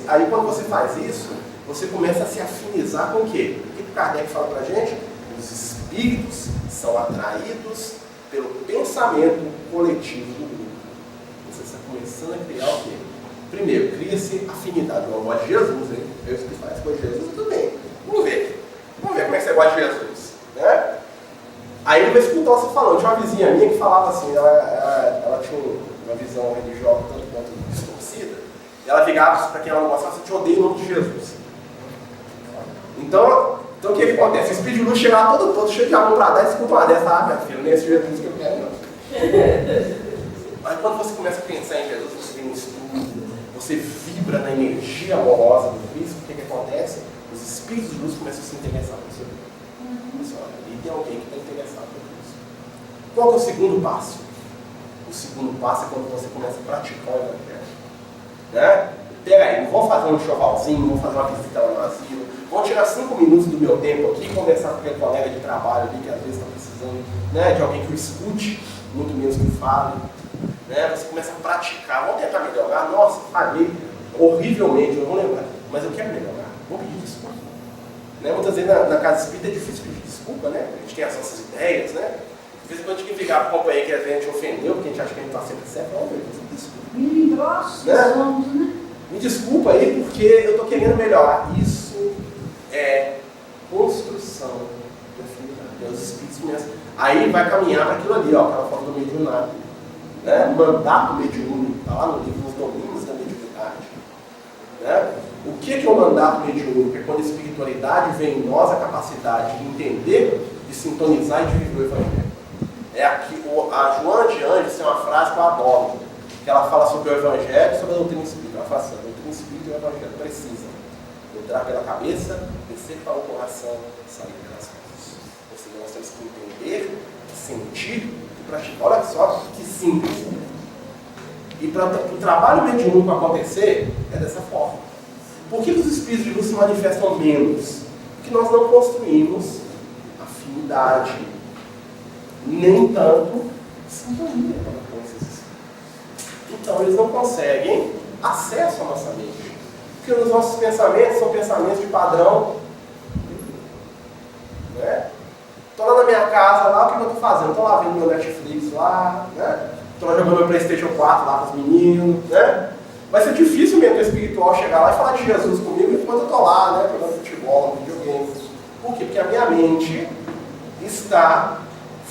Aí quando você faz isso, você começa a se afinizar com o quê? O que o Kardec fala pra gente? Os espíritos são atraídos pelo pensamento coletivo do grupo. Você está começando a criar o quê? Primeiro, cria-se afinidade. Eu gosto de Jesus, hein? Eu que faz com Jesus, tudo bem. Vamos ver como é que você gosta de Jesus, né? Aí ele vai escutar você falando. Tinha uma vizinha minha que falava assim, ela tinha uma visão religiosa tanto quanto distorcida, e ela ligava para quem ela não gostava, você te odeia em nome de Jesus. Então o que acontece? O espírito de luz chega lá todo cheio de amor para dar e escuta uma dessa, minha filha, não é esse Jesus que eu quero, não. Mas quando você começa a pensar em Jesus, você tem um estudo, você vibra na energia amorosa do Cristo, o que acontece? Os espíritos de luz começam a se interessar por você. E tem alguém que está interessado por isso. Qual é o segundo passo? O segundo passo é quando você começa a praticar o Evangelho. Né? Pega aí, não vou fazer um enxovalzinho, não vou fazer uma visita lá no asilo, vou tirar 5 minutos do meu tempo aqui e conversar com aquele colega de trabalho ali que às vezes está precisando, né, de alguém que o escute, muito menos que fale. Né? Você começa a praticar, vamos tentar melhorar. Nossa, falhei horrivelmente, eu não vou lembrar, mas eu quero melhorar, vou pedir desculpa. Né? Muitas vezes na casa espírita é difícil pedir desculpa, né? A gente tem as nossas ideias, né? De vez em quando a gente tem que ligar para o companheiro que a gente ofendeu, porque a gente acha que a gente está sempre certo. Não, meu Deus, desculpa. Melindrosos somos, né? Me desculpa aí, porque eu estou querendo melhorar. Isso é construção da afinidade. Os espíritos começam. Aí vai caminhar para aquilo ali, ó, aquela forma do mediunário. Né? Mandato mediúnico, está lá no livro Os Domínios da Mediunidade. Né? O que é o mandato mediúnico? É quando a espiritualidade vem em nós a capacidade de entender, de sintonizar e de viver o Evangelho. É aqui, a Joana de Anjos tem uma frase que eu adoro, que ela fala sobre o Evangelho e sobre a doutrina espírita. Ela fala assim: a doutrina espírita e o Evangelho precisam entrar pela cabeça, descer para o coração e sair pelas costas. Ou seja, nós temos que entender, sentir e praticar. Olha só que simples. E para o trabalho mediúnico acontecer, é dessa forma. Por que os espíritos de luz se manifestam menos? Porque nós não construímos afinidade, nem tanto sintonia com esses espíritos. Então eles não conseguem acesso à nossa mente. Porque os nossos pensamentos são pensamentos de padrão. Né? Estou lá na minha casa, lá, o que eu estou fazendo? Estou lá vendo meu Netflix lá, né? Estou jogando meu PlayStation 4 lá com os meninos, né? Vai ser difícil mesmo o espiritual chegar lá e falar de Jesus comigo enquanto eu estou lá, né? Jogando futebol, no videogame. Por quê? Porque a minha mente está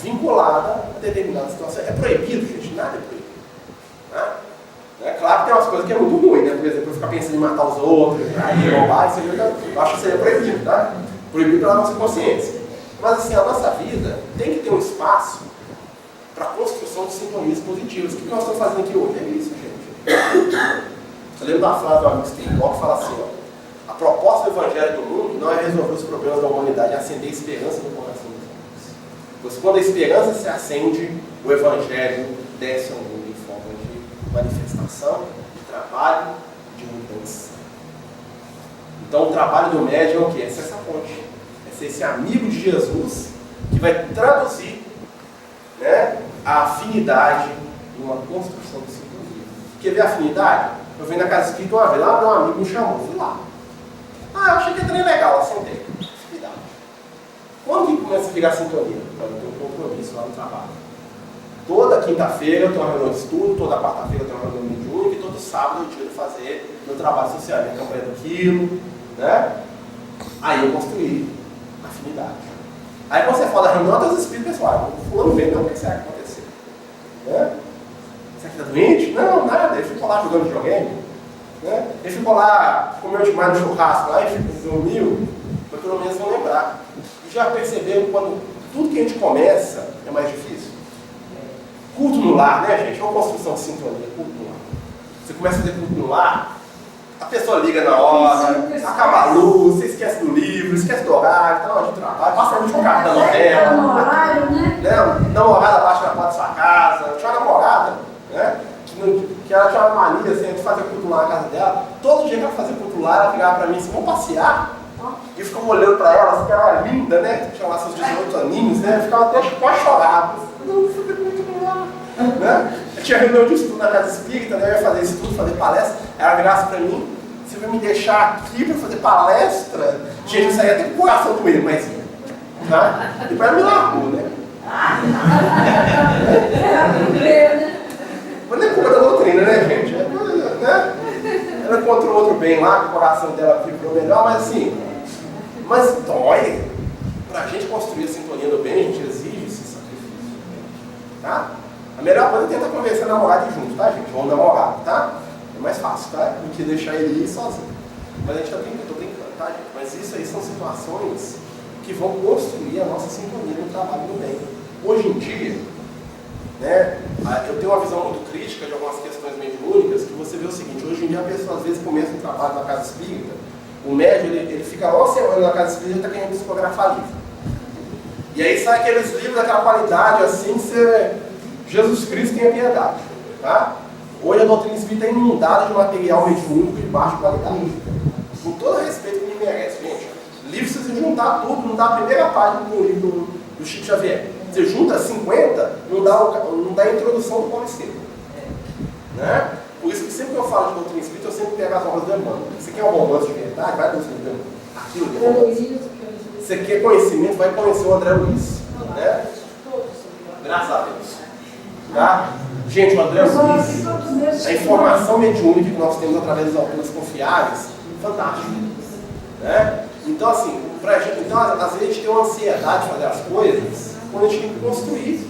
vinculada a determinada situação. É proibido, gente? Nada é proibido. Né? É claro que tem umas coisas que é muito ruim, né? Por exemplo, eu ficar pensando em matar os outros, aí roubar, isso aí eu acho que seria proibido, tá? Proibido pela nossa consciência. Mas assim, a nossa vida tem que ter um espaço para a construção de sintonias positivas. O que nós estamos fazendo aqui hoje? É isso, gente. Eu lembro da frase do amigo Steinbock que fala assim, ó: a proposta do Evangelho do mundo não é resolver os problemas da humanidade, é acender a esperança no coração dos homens. Pois quando a esperança se acende, o Evangelho desce ao mundo em forma de manifestação, de trabalho, de mudança. Então o trabalho do médium é o quê? É ser essa ponte. É ser esse amigo de Jesus que vai traduzir, né, a afinidade em uma construção de sintonia. Quer ver a afinidade? Eu vim na casa espírita uma vez, lá meu amigo me chamou, fui lá. Ah, eu achei que era legal, sentei. Afinidade. Quando que começa a virar sintonia? Quando eu tenho um compromisso lá no trabalho. Toda quinta-feira eu tenho uma reunião de estudo, toda quarta-feira eu tenho uma reunião mediúnica e todo sábado eu tiro fazer meu trabalho social, minha campanha do quilo, né? Aí eu construí afinidade. Aí quando você fala da reunião, tem os espíritos pessoais. O fulano vem, não, o que será que aconteceu? Né? Você aqui tá doente? Não, nada. Ele ficou lá jogando videogame. Né? Ele ficou lá, comeu demais no churrasco lá e dormiu. Mas pelo menos vão lembrar. E já perceberam quando tudo que a gente começa é mais difícil? Culto no lar, né, gente? É uma construção de sintonia, culto no lar. Você começa a fazer culto no lar, a pessoa liga na hora, acaba a luz, você esquece do livro, esquece do horário, tá na hora de trabalho, passa a noite com o carro da novela, namorada baixa na porta da sua casa, tinha uma namorada, né? Que ela tinha uma mania assim, de fazer culto lá na casa dela. Todo dia que ela fazia culto lá, ela ligava pra mim assim, vamos passear? E eu ficava olhando pra ela, assim, que ela era linda, né? Tinha lá seus 18 aninhos, né? Eu ficava até quase chorava. Né? Eu tinha reunião de estudo na casa espírita, né? Eu ia fazer estudo, fazer palestra. Ela virasse pra mim, você vai me deixar aqui pra fazer palestra? Gente, eu saía até com o coração doendo, mas tá? Depois ela me largou, né? Mas não é culpa da doutrina, né, gente? Né? Ela encontrou outro bem lá, que o coração dela ficou melhor, mas assim, mas dói. Pra gente construir a sintonia do bem, a gente exige esse sacrifício. Tá? A melhor coisa é tentar convencer a namorada junto, tá, gente? Ou o namorado, tá? É mais fácil, tá? Do que deixar ele ir sozinho. Mas a gente tá brincando, tô brincando, tá, gente? Mas isso aí são situações que vão construir a nossa sintonia no trabalho do bem. Hoje em dia, né, eu tenho uma visão muito crítica de algumas questões mediúnicas, que você vê o seguinte: hoje em dia a pessoa às vezes começa um trabalho na casa espírita, o médium ele fica uma semana na casa espírita e está querendo psicografar livro. E aí sai aqueles livros daquela qualidade assim, Jesus Cristo tenha piedade. Tá? Hoje a doutrina espírita é inundada de material mediúnico de baixa qualidade. Com todo respeito que me merece, gente. Livro, se você juntar tudo, não dá a primeira página do livro do Chico Xavier. Você junta 50, não dá a introdução do Paulo. Né? Por isso que sempre que eu falo de doutrina espírita, eu sempre pego as obras do Emmanuel. Você quer um romance de verdade? Vai buscar aquilo que é romance. Você quer conhecimento? Vai conhecer o André Luiz. Né? Graças a Deus. Tá? Gente, o André Luiz, a informação mediúnica que nós temos através dos autores confiáveis, fantástico. Né? Então, assim, pra gente, então, às vezes a gente tem uma ansiedade de fazer as coisas, quando a gente tem que construir.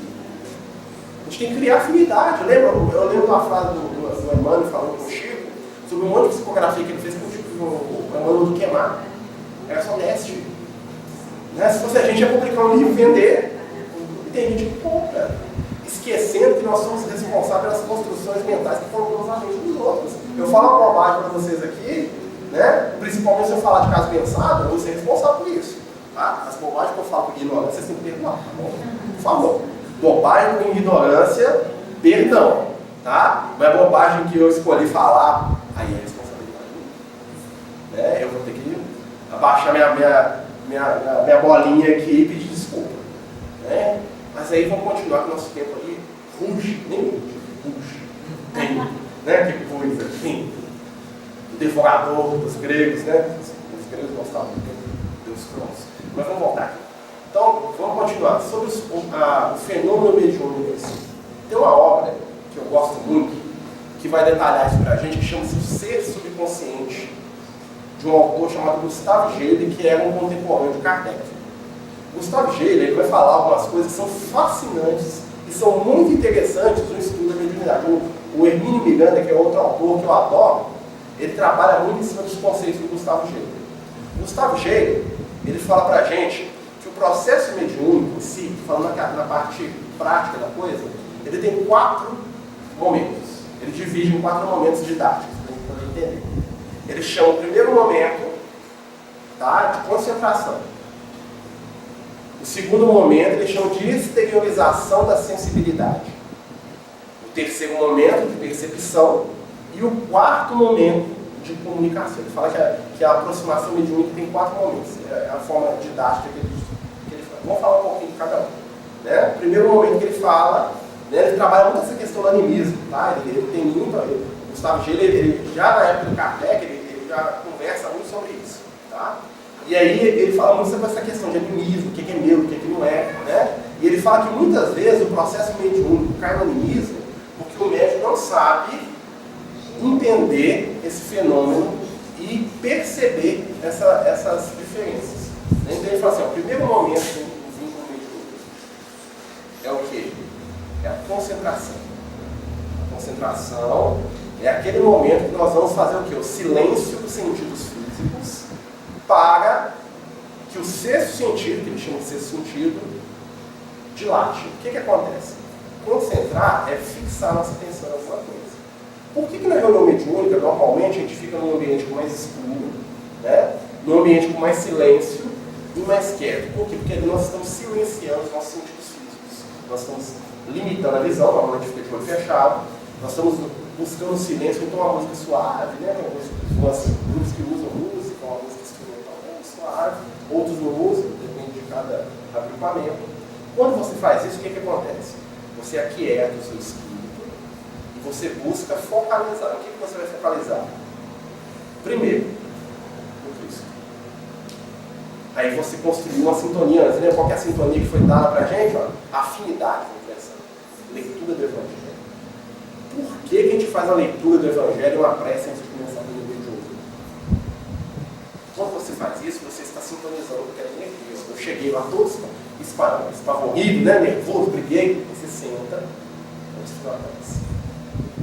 A gente tem que criar afinidade. Eu lembro uma frase do Emmanuel falando com o Chico sobre um monte de psicografia que ele fez com o Emmanuel do Queimar. Era só teste. Né? Se fosse a gente ia publicar um livro, vender, e tem gente que compra, esquecendo que nós somos responsáveis pelas construções mentais que colocamos na mente dos outros. Eu falo uma bobagem para vocês aqui, né? Principalmente se eu falar de caso pensado, eu vou ser responsável por isso. Tá? As bobagens que eu falo com ignorância, vocês têm que perdoar, tá bom? Por favor. Bobagem com ignorância, perdão. Tá? Mas bobagem que eu escolhi falar, aí é responsabilidade minha. Né? Eu vou ter que abaixar minha bolinha aqui e pedir desculpa. Né? Mas aí vamos continuar com o nosso tempo ali. Ruge, nem ruge. Tem, né? Que coisa, enfim. O devorador dos gregos, né? Os gregos gostavam de Deus Cronos. Mas vamos voltar aqui. Então, vamos continuar. Sobre o fenômeno mediúnico em si. Tem uma obra que eu gosto muito, que vai detalhar isso pra gente, que chama-se O Ser Subconsciente, de um autor chamado Gustave Gelle, que era um contemporâneo de Kardec. Gustave Gelle, ele vai falar algumas coisas que são fascinantes e são muito interessantes no estudo da mediunidade. O Hermínio Miranda, que é outro autor que eu adoro, ele trabalha muito em cima dos conceitos do Gustave Gelle. O Gustave Gelle, ele fala pra gente que o processo mediúnico em si, falando na parte prática da coisa, ele tem 4 momentos. Ele divide em 4 momentos didáticos, para a gente poder entender. Ele chama o primeiro momento, tá, de concentração. O segundo momento ele chama de exteriorização da sensibilidade. O terceiro momento de percepção. E o quarto momento de comunicação. Ele fala que a aproximação mediúnica tem 4 momentos. É a forma didática que ele fala. Vamos falar um pouquinho de cada um. Né? O primeiro momento que ele fala, né, ele trabalha muito essa questão do animismo. Tá? Ele tem muito. O Gustave Gelle, ele já na época do Kardec, ele já conversa muito sobre isso. Tá? E aí ele fala muito sobre essa questão de animismo, o que é meu, o que não é. Né? E ele fala que muitas vezes o processo mediúnico cai no animismo porque o médium não sabe entender esse fenômeno e perceber essas diferenças. Então ele fala assim, o primeiro momento do vínculo mediúnico é o quê? É a concentração. A concentração é aquele momento que nós vamos fazer o quê? O silêncio dos sentidos físicos para que o sexto sentido, que ele chama de sexto sentido, dilate. O que acontece? Concentrar é fixar nossa atenção em alguma coisa. Por que na reunião mediúnica, normalmente, a gente fica num ambiente mais escuro, né? Num ambiente com mais silêncio e mais quieto? Por quê? Porque ali nós estamos silenciando os nossos sentidos físicos. Nós estamos limitando a visão, normalmente fica de olho fechado. Nós estamos buscando silêncio, então uma música suave, né? Tem alguns grupos que usam música, uma música instrumental suave, outros não usam, depende de cada agrupamento. Quando você faz isso, o que acontece? Você aquieta o seu espírito e você busca focalizar. O que você vai focalizar? Primeiro, no Cristo. Aí você construiu uma sintonia. Você lembra qual é a sintonia que foi dada para a gente? Ó? Afinidade com essa leitura do Evangelho. Por que a gente faz a leitura do Evangelho e uma prece antes de começar a ler de outro? Quando você faz isso, você está sintonizando com aquela energia. Eu cheguei lá todos espavorido, né? Nervoso, briguei. Você senta, você faz uma prece.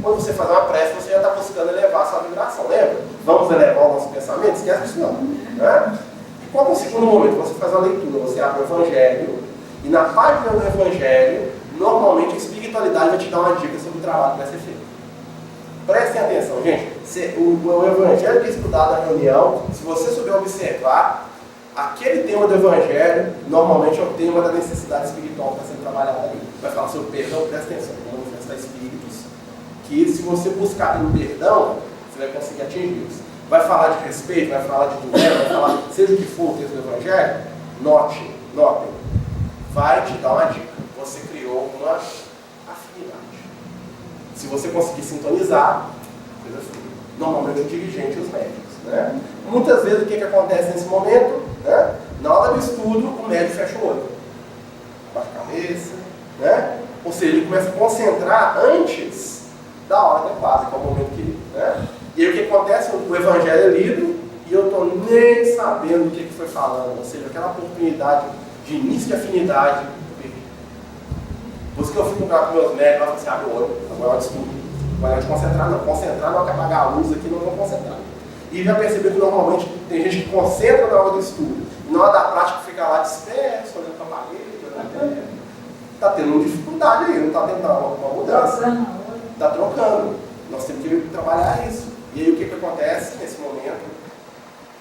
Quando você faz uma prece, você já está buscando elevar a sua vibração. Lembra? Vamos elevar o nosso pensamento? Esquece isso não. Né? E qual é o segundo momento? Você faz a leitura, você abre o Evangelho, e na página do Evangelho, normalmente a espiritualidade vai te dar uma dica sobre o trabalho que vai ser feito. Prestem atenção, gente. O Evangelho que é estudado na reunião, se você souber observar, aquele tema do Evangelho, normalmente é o tema da necessidade espiritual que está sendo trabalhada ali. Vai falar sobre perdão, presta atenção, como manifestar espíritos, que se você buscar no perdão, você vai conseguir atingi-los. Vai falar de respeito, vai falar de duelo, vai falar, seja o que for o texto do Evangelho, notem, vai te dar uma dica. Você criou uma afinidade. Se você conseguir sintonizar, coisa flui. Normalmente o dirigente e os médicos. Né? Muitas vezes o que acontece nesse momento? Né? Na hora do estudo, o médico fecha o olho. Baixa a cabeça. Né? Ou seja, ele começa a concentrar antes da hora adequada, que é o momento que... Né? E aí o que acontece? O Evangelho é lido e eu estou nem sabendo o que foi falando. Ou seja, aquela oportunidade de início de afinidade, eu perdi. Por isso que eu fico com meus médicos, eu falo assim, abre o olho, agora é hora de estudo. Agora é hora de concentrar, não. Concentrar não é apagar a luz aqui, não vou concentrar. E já percebeu que normalmente tem gente que concentra na hora do estudo, e na hora da prática fica lá disperso, olhando para a parede, está tendo uma dificuldade aí, não está tentando uma mudança. Está trocando. Nós temos que trabalhar isso. E aí o que acontece nesse momento?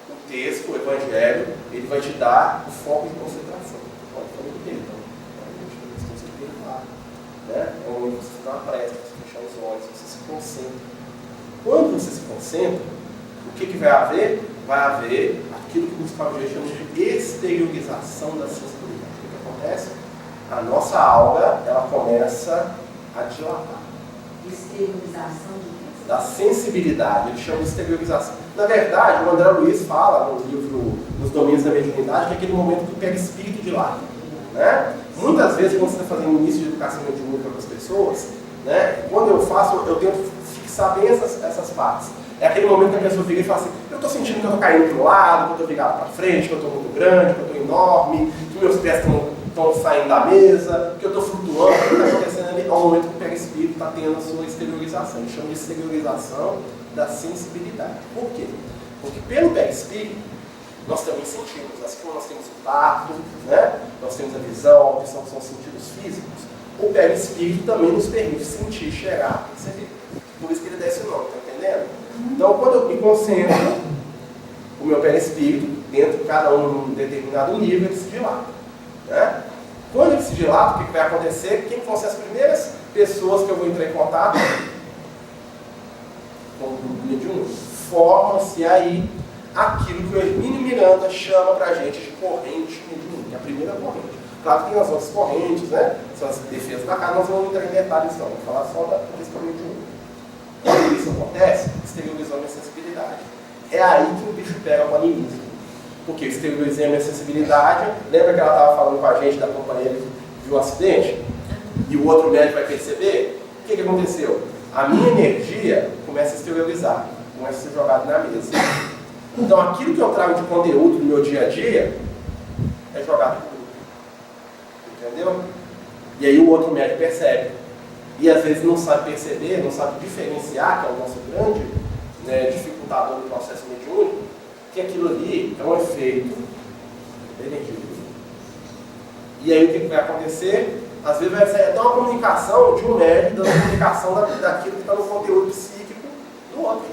O texto, o Evangelho, ele vai te dar o foco de concentração. Pode falar do perdão. Né? É um momento que você dá uma prece, você fechar os olhos, você se concentra. Quando você se concentra, o que vai haver? Vai haver aquilo que o Gustavo G chama de exteriorização da sensibilidade. O que acontece? A nossa aura, ela começa a dilatar. Exteriorização de quê? Da sensibilidade, ele chama de exteriorização. Na verdade, o André Luiz fala no livro Nos Domínios da Mediunidade que é aquele momento que pega espírito de lá. Né? Muitas vezes, quando você está fazendo início de educação mediúnica para as pessoas, né, quando eu faço, eu tento fixar bem essas partes. É aquele momento que a pessoa fica e fala assim, eu estou sentindo que eu estou caindo para o lado, que eu estou virado para frente, que eu estou muito grande, que eu estou enorme, que meus pés estão saindo da mesa, que eu estou flutuando. O que está acontecendo ali é o momento que o perispírito está tendo a sua exteriorização. Ele chama de exteriorização da sensibilidade. Por quê? Porque pelo perispírito, nós também sentimos, assim como nós temos o tato, né? Nós temos a visão, a audição, que são sentidos físicos, o perispírito também nos permite sentir, cheirar, perceber. Por isso que ele dá esse nome, está entendendo? Então, quando eu me concentro, o meu perispírito, dentro de cada um num determinado nível, ele se dilata. Né? Quando ele se dilata, o que vai acontecer? Quem vão ser as primeiras pessoas que eu vou entrar em contato com o grupo mediúnico? Forma-se aí aquilo que o Hermínio Miranda chama para a gente de corrente mediúnica, a primeira corrente. Claro que tem as outras correntes, né? São as defesas da casa, nós vamos entrar em detalhes não, vamos falar só da questão mediúnica. Quando isso acontece, exteriorizou a minha sensibilidade. É aí que o bicho pega o animismo. Porque eu exteriorizei a minha sensibilidade. Lembra que ela estava falando com a gente da companheira viu o acidente? E o outro médico vai perceber, o que aconteceu? A minha energia começa a exteriorizar, começa a ser jogada na mesa. Então aquilo que eu trago de conteúdo no meu dia a dia é jogado por mim. Entendeu? E aí o outro médico percebe. E às vezes não sabe perceber, não sabe diferenciar, que é o nosso grande, né, dificultador do processo mediúnico, que aquilo ali é um efeito da energia. E aí o que vai acontecer? Às vezes vai sair até uma comunicação de um médico, dando comunicação daquilo que está no conteúdo psíquico do outro.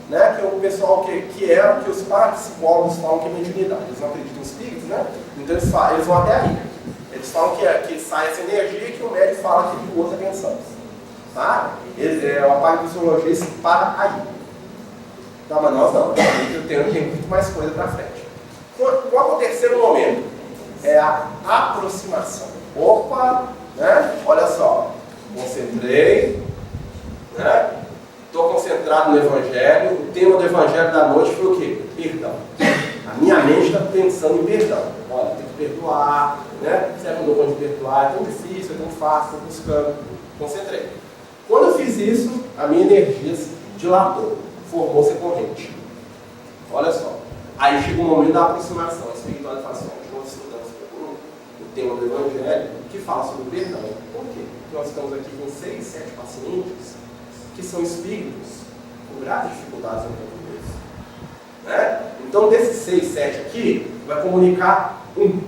Né? Que é o pessoal que os parapsicólogos falam que é mediunidade. Eles não acreditam em espíritos, né? Então eles vão até aí. Eles falam que sai essa energia e que o médico fala que o outro é pensando. Tá? A parapsicologia se para aí. Não, mas nós não. Tem muito mais coisa para frente. Qual é o terceiro momento? É a aproximação. Opa, né? Olha só. Concentrei, né? Estou concentrado no Evangelho. O tema do Evangelho da noite foi o quê? Perdão. A minha mente está pensando em perdão. Olha, tem que perdoar, né? Será que eu não vou de perdoar? É tão difícil, é tão fácil, estou buscando. Concentrei. Quando eu fiz isso, a minha energia se dilatou, formou-se corrente. Olha só. Aí chega o momento da aproximação. A espiritualidade fala assim: nós estudamos o tema do Evangelho que fala sobre o perdão. Por quê? Porque nós estamos aqui com 6, 7 pacientes que são espíritos com graves dificuldades no mundo deles. Né? Então, desses 6, 7 aqui, vai comunicar um.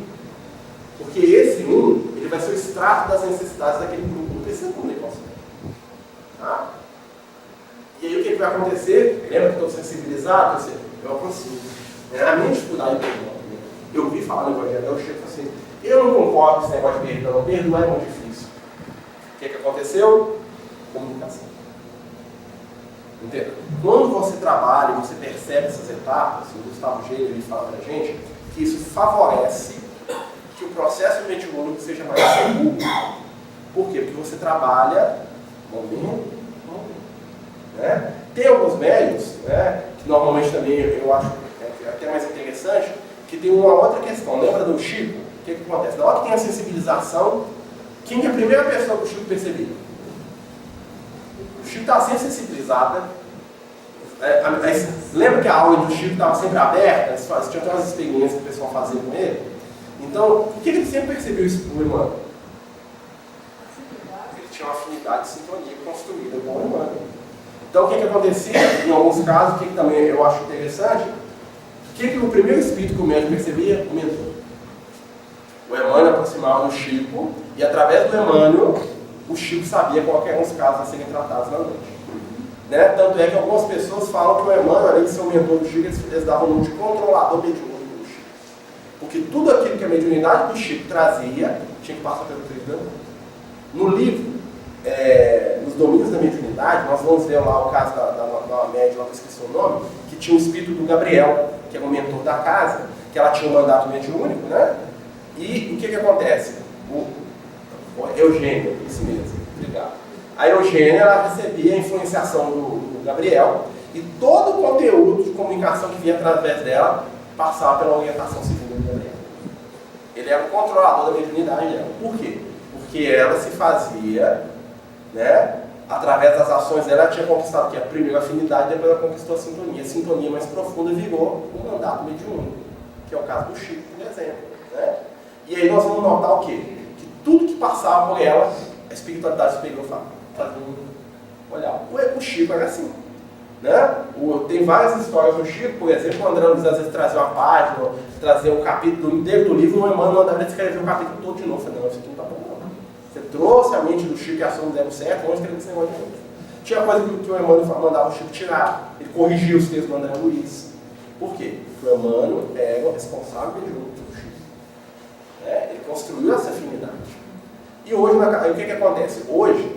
Porque esse um, ele vai ser o extrato das necessidades daquele grupo. Não precisa comunicar o seu. Tá? E aí, o que vai acontecer? Lembra que eu estou sensibilizado? Eu aproximo. A minha dificuldade é perdão. Eu vi falar no Evangelho, eu chego assim, eu não concordo com esse negócio de perdão. Perdoar é muito difícil. O que aconteceu? Comunicação. Entendeu? Quando você trabalha e você percebe essas etapas, o Gustavo Gênio ele fala pra gente que isso favorece que o processo mediúnico seja mais seguro. Por quê? Porque você trabalha momento a momento. Né? Tem alguns médios, né, que normalmente também eu acho até mais interessante, que tem uma outra questão. Lembra do Chico? O que acontece? Na hora que tem a sensibilização, quem é a primeira pessoa que o Chico percebeu? O Chico estava sempre sensibilizado. Lembra que a aula do Chico estava sempre aberta? Tinha até umas experiências que o pessoal fazia com ele. Então, por que ele sempre percebeu isso com o irmão? Ele tinha uma afinidade de sintonia construída com o irmão. Então, o que acontecia? Em alguns casos, o que também eu acho interessante, o que o primeiro espírito que o médico percebia? O mentor. O Emmanuel aproximava do Chico e, através do Emmanuel, o Chico sabia qual eram os casos a serem tratados na noite. Né? Tanto é que algumas pessoas falam que o Emmanuel, além de ser o mentor do Chico, eles davam o nome de controlador mediúnico do Chico. Porque tudo aquilo que a mediunidade do Chico trazia, tinha que passar pelo tribunal. No livro, nos domínios da mediunidade, nós vamos ver lá o caso da médium, lá que eu esqueci o nome, que tinha o espírito do Gabriel, que é o mentor da casa, que ela tinha um mandato mediúnico, né? E o que acontece? Eugênia, isso mesmo, obrigado. A Eugênia, ela recebia a influenciação do Gabriel e todo o conteúdo de comunicação que vinha através dela passava pela orientação civil do Gabriel. Ele era o controlador da mediunidade dela. Por quê? Porque ela se fazia, né, através das ações dela, ela tinha conquistado aqui a primeira afinidade, depois ela conquistou a sintonia. A sintonia mais profunda virou o mandato mediúnico, que é o caso do Chico, por exemplo. Né? E aí nós vamos notar o quê? Que tudo que passava por ela, a espiritualidade superior fazia um olhar. O Chico era assim. Né? Tem várias histórias do Chico, por exemplo, o André Luiz às vezes trazia uma página, trazia um capítulo inteiro do livro, o Emmanuel mandava ele escrever o capítulo todo de novo. Eu falei, não, isso aqui não está bom, não. Você trouxe a mente do Chico e a ação não deram certo, vamos escrever esse negócio de novo. Tinha coisa que o Emmanuel mandava o Chico tirar, ele corrigia os textos do André Luiz. Por quê? Porque o Emmanuel era o responsável mediúnico do Chico. Ele construiu essa afinidade. E hoje, o que acontece? Hoje,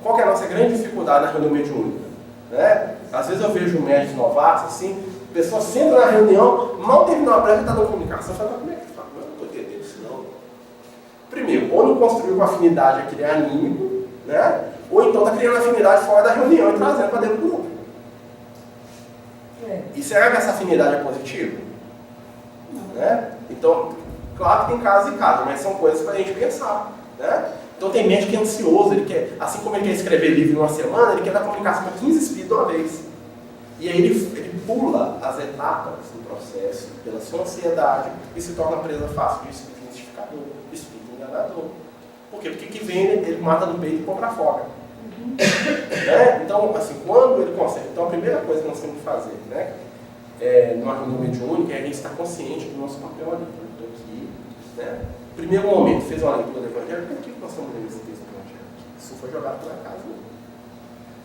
qual que é a nossa grande dificuldade na reunião mediúnica? Né? Às vezes eu vejo médicos novatos, assim, a pessoa senta na reunião, mal terminou a breve, está dando comunicação, eu falo, como é que fala? Eu não estou entendendo isso não. Primeiro, ou não construiu com afinidade aquele anímico, né? Ou então está criando afinidade fora da reunião e trazendo para dentro do grupo. E será que essa afinidade é positiva? Né? Então, claro que tem casos e casos, mas são coisas para a gente pensar. Né? Então tem médico que é ansioso, ele quer, assim como ele quer escrever livro em uma semana, ele quer dar comunicação para 15 espíritos de uma vez. E aí ele pula as etapas do processo pela sua ansiedade e se torna presa fácil de espírito mistificador, de espírito enganador. Por quê? Porque que vem ele mata no peito e põe para fora. Né? Então, assim, quando ele consegue... Então a primeira coisa que nós temos que fazer, né, numa reunião mediúnica, é a gente estar consciente do nosso papel ali. Eu estou aqui, né? Primeiro momento, fez uma leitura do Evangelho, por que nós estamos lendo esse texto do Evangelho? Isso foi jogado pela casa.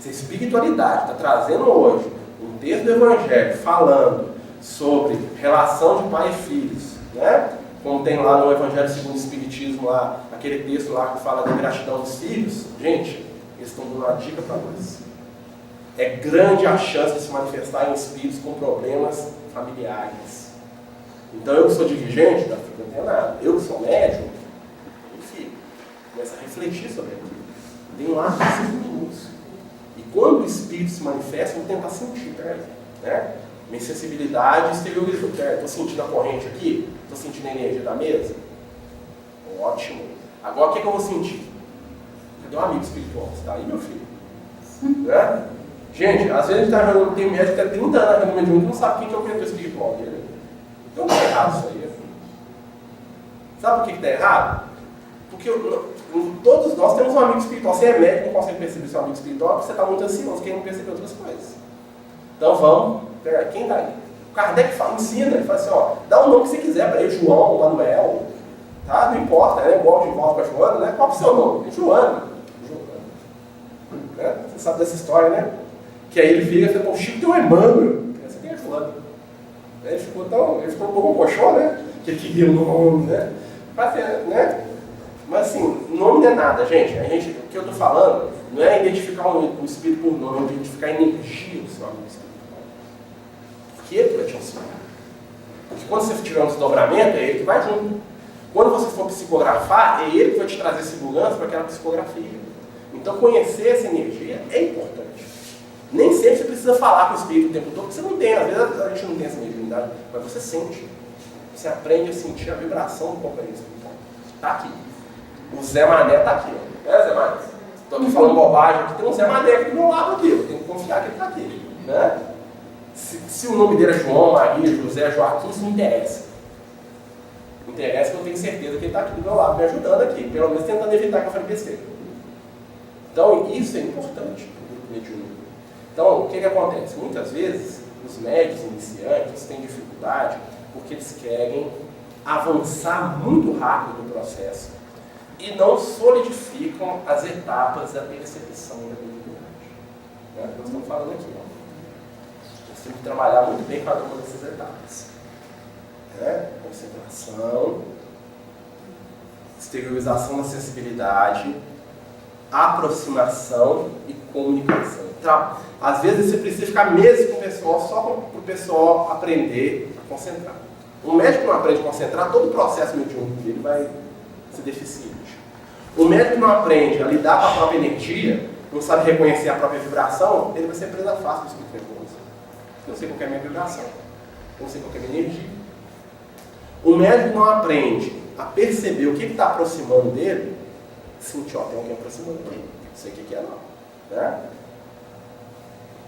Se a espiritualidade está trazendo hoje um texto do Evangelho falando sobre relação de pai e filhos, né? Como tem lá no Evangelho segundo o Espiritismo, lá, aquele texto lá que fala da gratidão dos filhos, gente, eles estão dando uma dica para nós. É grande a chance de se manifestar em espíritos com problemas familiares. Então eu que sou dirigente, não fico antenado. Eu que sou médium, enfim, começa a refletir sobre aquilo. Tem lá 5 minutos. E quando o espírito se manifesta, eu vou tentar sentir, peraí, né? Minha sensibilidade exteriorizou, estou sentindo a corrente aqui, estou sentindo a energia da mesa. Ótimo. Agora o que eu vou sentir? Cadê um amigo espiritual? Você está aí, meu filho? Né? Gente, às vezes a gente está tem médico que tem 30 anos na mediúnica e não sabe quem é o mentor espiritual dele. Então está errado isso aí. Sabe por que está errado? Porque todos nós temos um amigo espiritual. Você é médico e não consegue perceber seu amigo espiritual porque você está muito ansioso, querendo perceber outras coisas. Então vamos, peraí, quem está aí? O Kardec ensina, ele fala assim, ó, dá o nome que você quiser para ele, João, Manuel, tá? Não importa, né? Igual de volta com a Joana, né? Qual é o seu nome? É Joana. Né? Você sabe dessa história, né? Que aí ele vira e fala, pô, o Chico tem um Emmanuel. Essa aqui é Joana. Ele ficou um pouco coxão, né? Que ele queria o nome, né? Né? Mas assim, nome não é nada, gente. O que eu estou falando não é identificar o espírito por nome, é identificar a energia do seu amigo espiritual. Porque ele vai te auxiliar. Porque quando você tiver um desdobramento, é ele que vai junto. Quando você for psicografar, é ele que vai te trazer segurança para aquela psicografia. Então conhecer essa energia é importante. Nem sempre você precisa falar com o espírito o tempo todo, porque você não tem. Às vezes a gente não tem essa mediunidade, mas você sente. Você aprende a sentir a vibração do companheiro espiritual. Está aqui. O Zé Mané está aqui. Ó. Zé Mané? Estou aqui falando bobagem aqui. Tem um Zé Mané aqui do meu lado aqui. Eu tenho que confiar que ele está aqui. Né? Se o nome dele é João, Maria, José, Joaquim, isso não interessa. Interessa que eu tenho certeza que ele está aqui do meu lado, me ajudando aqui. Pelo menos tentando evitar que eu fale besteira. Então, isso é importante no grupo mediúnico. Então, o que acontece? Muitas vezes, os médios iniciantes têm dificuldade porque eles querem avançar muito rápido no processo e não solidificam as etapas da percepção da mediunidade. É o que nós estamos falando aqui. Ó. Nós temos que trabalhar muito bem cada uma dessas etapas. Concentração, exteriorização da sensibilidade, aproximação e comunicação. Às vezes você precisa ficar meses com o pessoal só para o pessoal aprender a concentrar. Um médico que não aprende a concentrar, todo o processo mediúnico dele vai ser deficiente. O médico que não aprende a lidar com a própria energia, não sabe reconhecer a própria vibração, ele vai ser presa fácil do espírito nervoso. Eu sei qual é a minha vibração, eu não sei qual é a minha energia. O médico que não aprende a perceber o que está aproximando dele, sentir, ó, tem alguém aproximando dele, não sei o que é não. Né?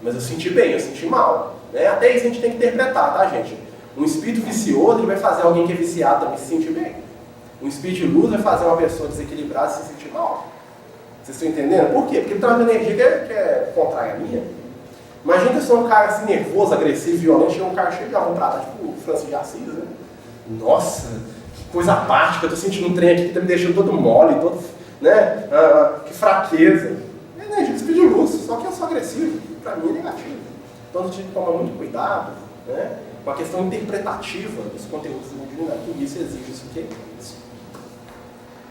Mas eu senti bem, eu senti mal. Né? Até isso a gente tem que interpretar, tá, gente? Um espírito vicioso, ele vai fazer alguém que é viciado também se sentir bem. Um espírito de luz vai fazer uma pessoa desequilibrada se sentir mal. Vocês estão entendendo? Por quê? Porque ele traz uma energia que é contrária à minha. Imagina que eu sou um cara assim, nervoso, agressivo, violento, chega um cara cheio de amor pra trás, tipo o Francis de Assis, né? Nossa, que coisa apática, eu tô sentindo um trem aqui que tá me deixando todo mole, todo, né? Que fraqueza. É energia de espírito de luz, só que eu sou agressivo, pra mim é negativo. Então a gente tem que tomar muito cuidado, né? Com a questão interpretativa dos conteúdos da mediunidade, que isso exige isso aqui. Isso.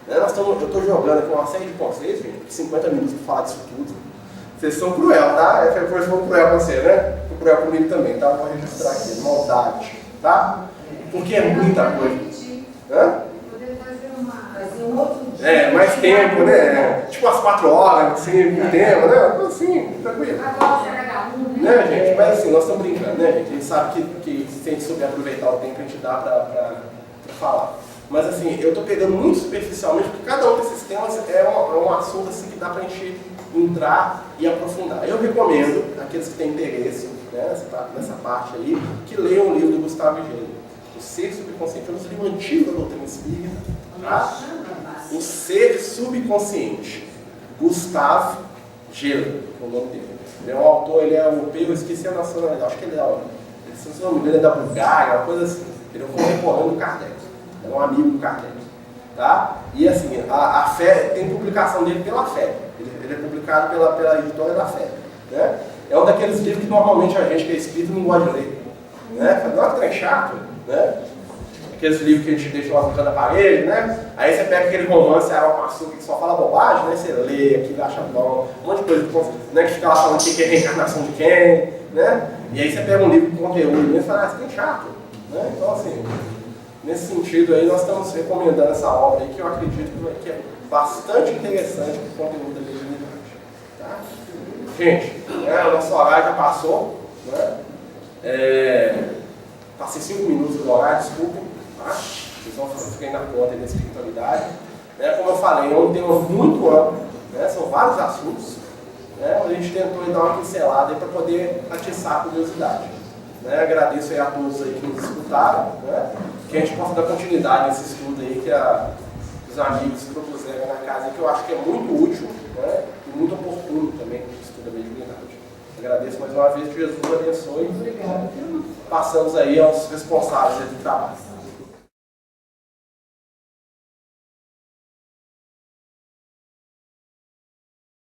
Né? Eu estou jogando aqui uma série de conceitos, gente, 50 minutos para falar disso tudo. Vocês são cruel, tá? Foi cruel com você, né? Foi cruel comigo também, tá? Vou registrar aqui, maldade, tá? Porque é muita coisa. Hã? Poder fazer um outro dia. Mais tempo, né? Tipo umas 4 horas, assim, com tempo, né? Assim, tranquilo. Agora será Né, gente? Mas assim, nós estamos brincando, né, gente? A gente sabe que se a gente souber aproveitar o tempo, a gente dá para falar. Mas assim, eu estou pegando muito superficialmente, porque cada um desses temas assunto assim que dá para a gente entrar e aprofundar. Eu recomendo, aqueles que têm interesse, né, nessa parte aí, que leiam o livro do Gustavo Gelo, O Ser Subconsciente. É um livro antigo da doutrina espírita, tá? O Ser Subconsciente. Gustavo Gelo, é o nome dele. Ele é um autor, ele é europeu, eu esqueci a nacionalidade, acho que ele é, se não me engano, ele é da Bulgária, uma coisa assim. Ele é um contemporâneo do Kardec, é um amigo do Kardec. Tá? E assim, a Fé, tem publicação dele pela Fé, ele é publicado pela editora da Fé. Né? É um daqueles livros que normalmente a gente que é espírita não gosta de ler. Né? Não é trem chato, né? Aqueles livros que a gente deixa lá no canto da parede, né? Aí você pega aquele romance Água com Açúcar que só fala bobagem, né? Você lê aquilo, acha bom, um monte de coisa, né? Que fica lá falando que é reencarnação de quem, né? E aí você pega um livro com conteúdo e fala, isso é chato, né? Então assim, nesse sentido aí nós estamos recomendando essa obra aí que eu acredito que é bastante interessante para o conteúdo da mediunidade. Tá? Gente, né? O nosso horário já passou, né? Passei 5 minutos do horário, desculpa. Tá? Vocês vão ficar na conta da espiritualidade. Né? Como eu falei, é um tema muito amplo, né? São vários assuntos, né? A gente tentou dar uma pincelada para poder atiçar a curiosidade. Né? Agradeço aí a todos aí que nos escutaram, né? Que a gente possa dar continuidade nesse estudo aí que os amigos propuseram na casa, que eu acho que é muito útil, né? E muito oportuno também para o estudo da mediunidade. Agradeço mais uma vez, que Jesus abençoe. Obrigada. Passamos aí aos responsáveis do trabalho.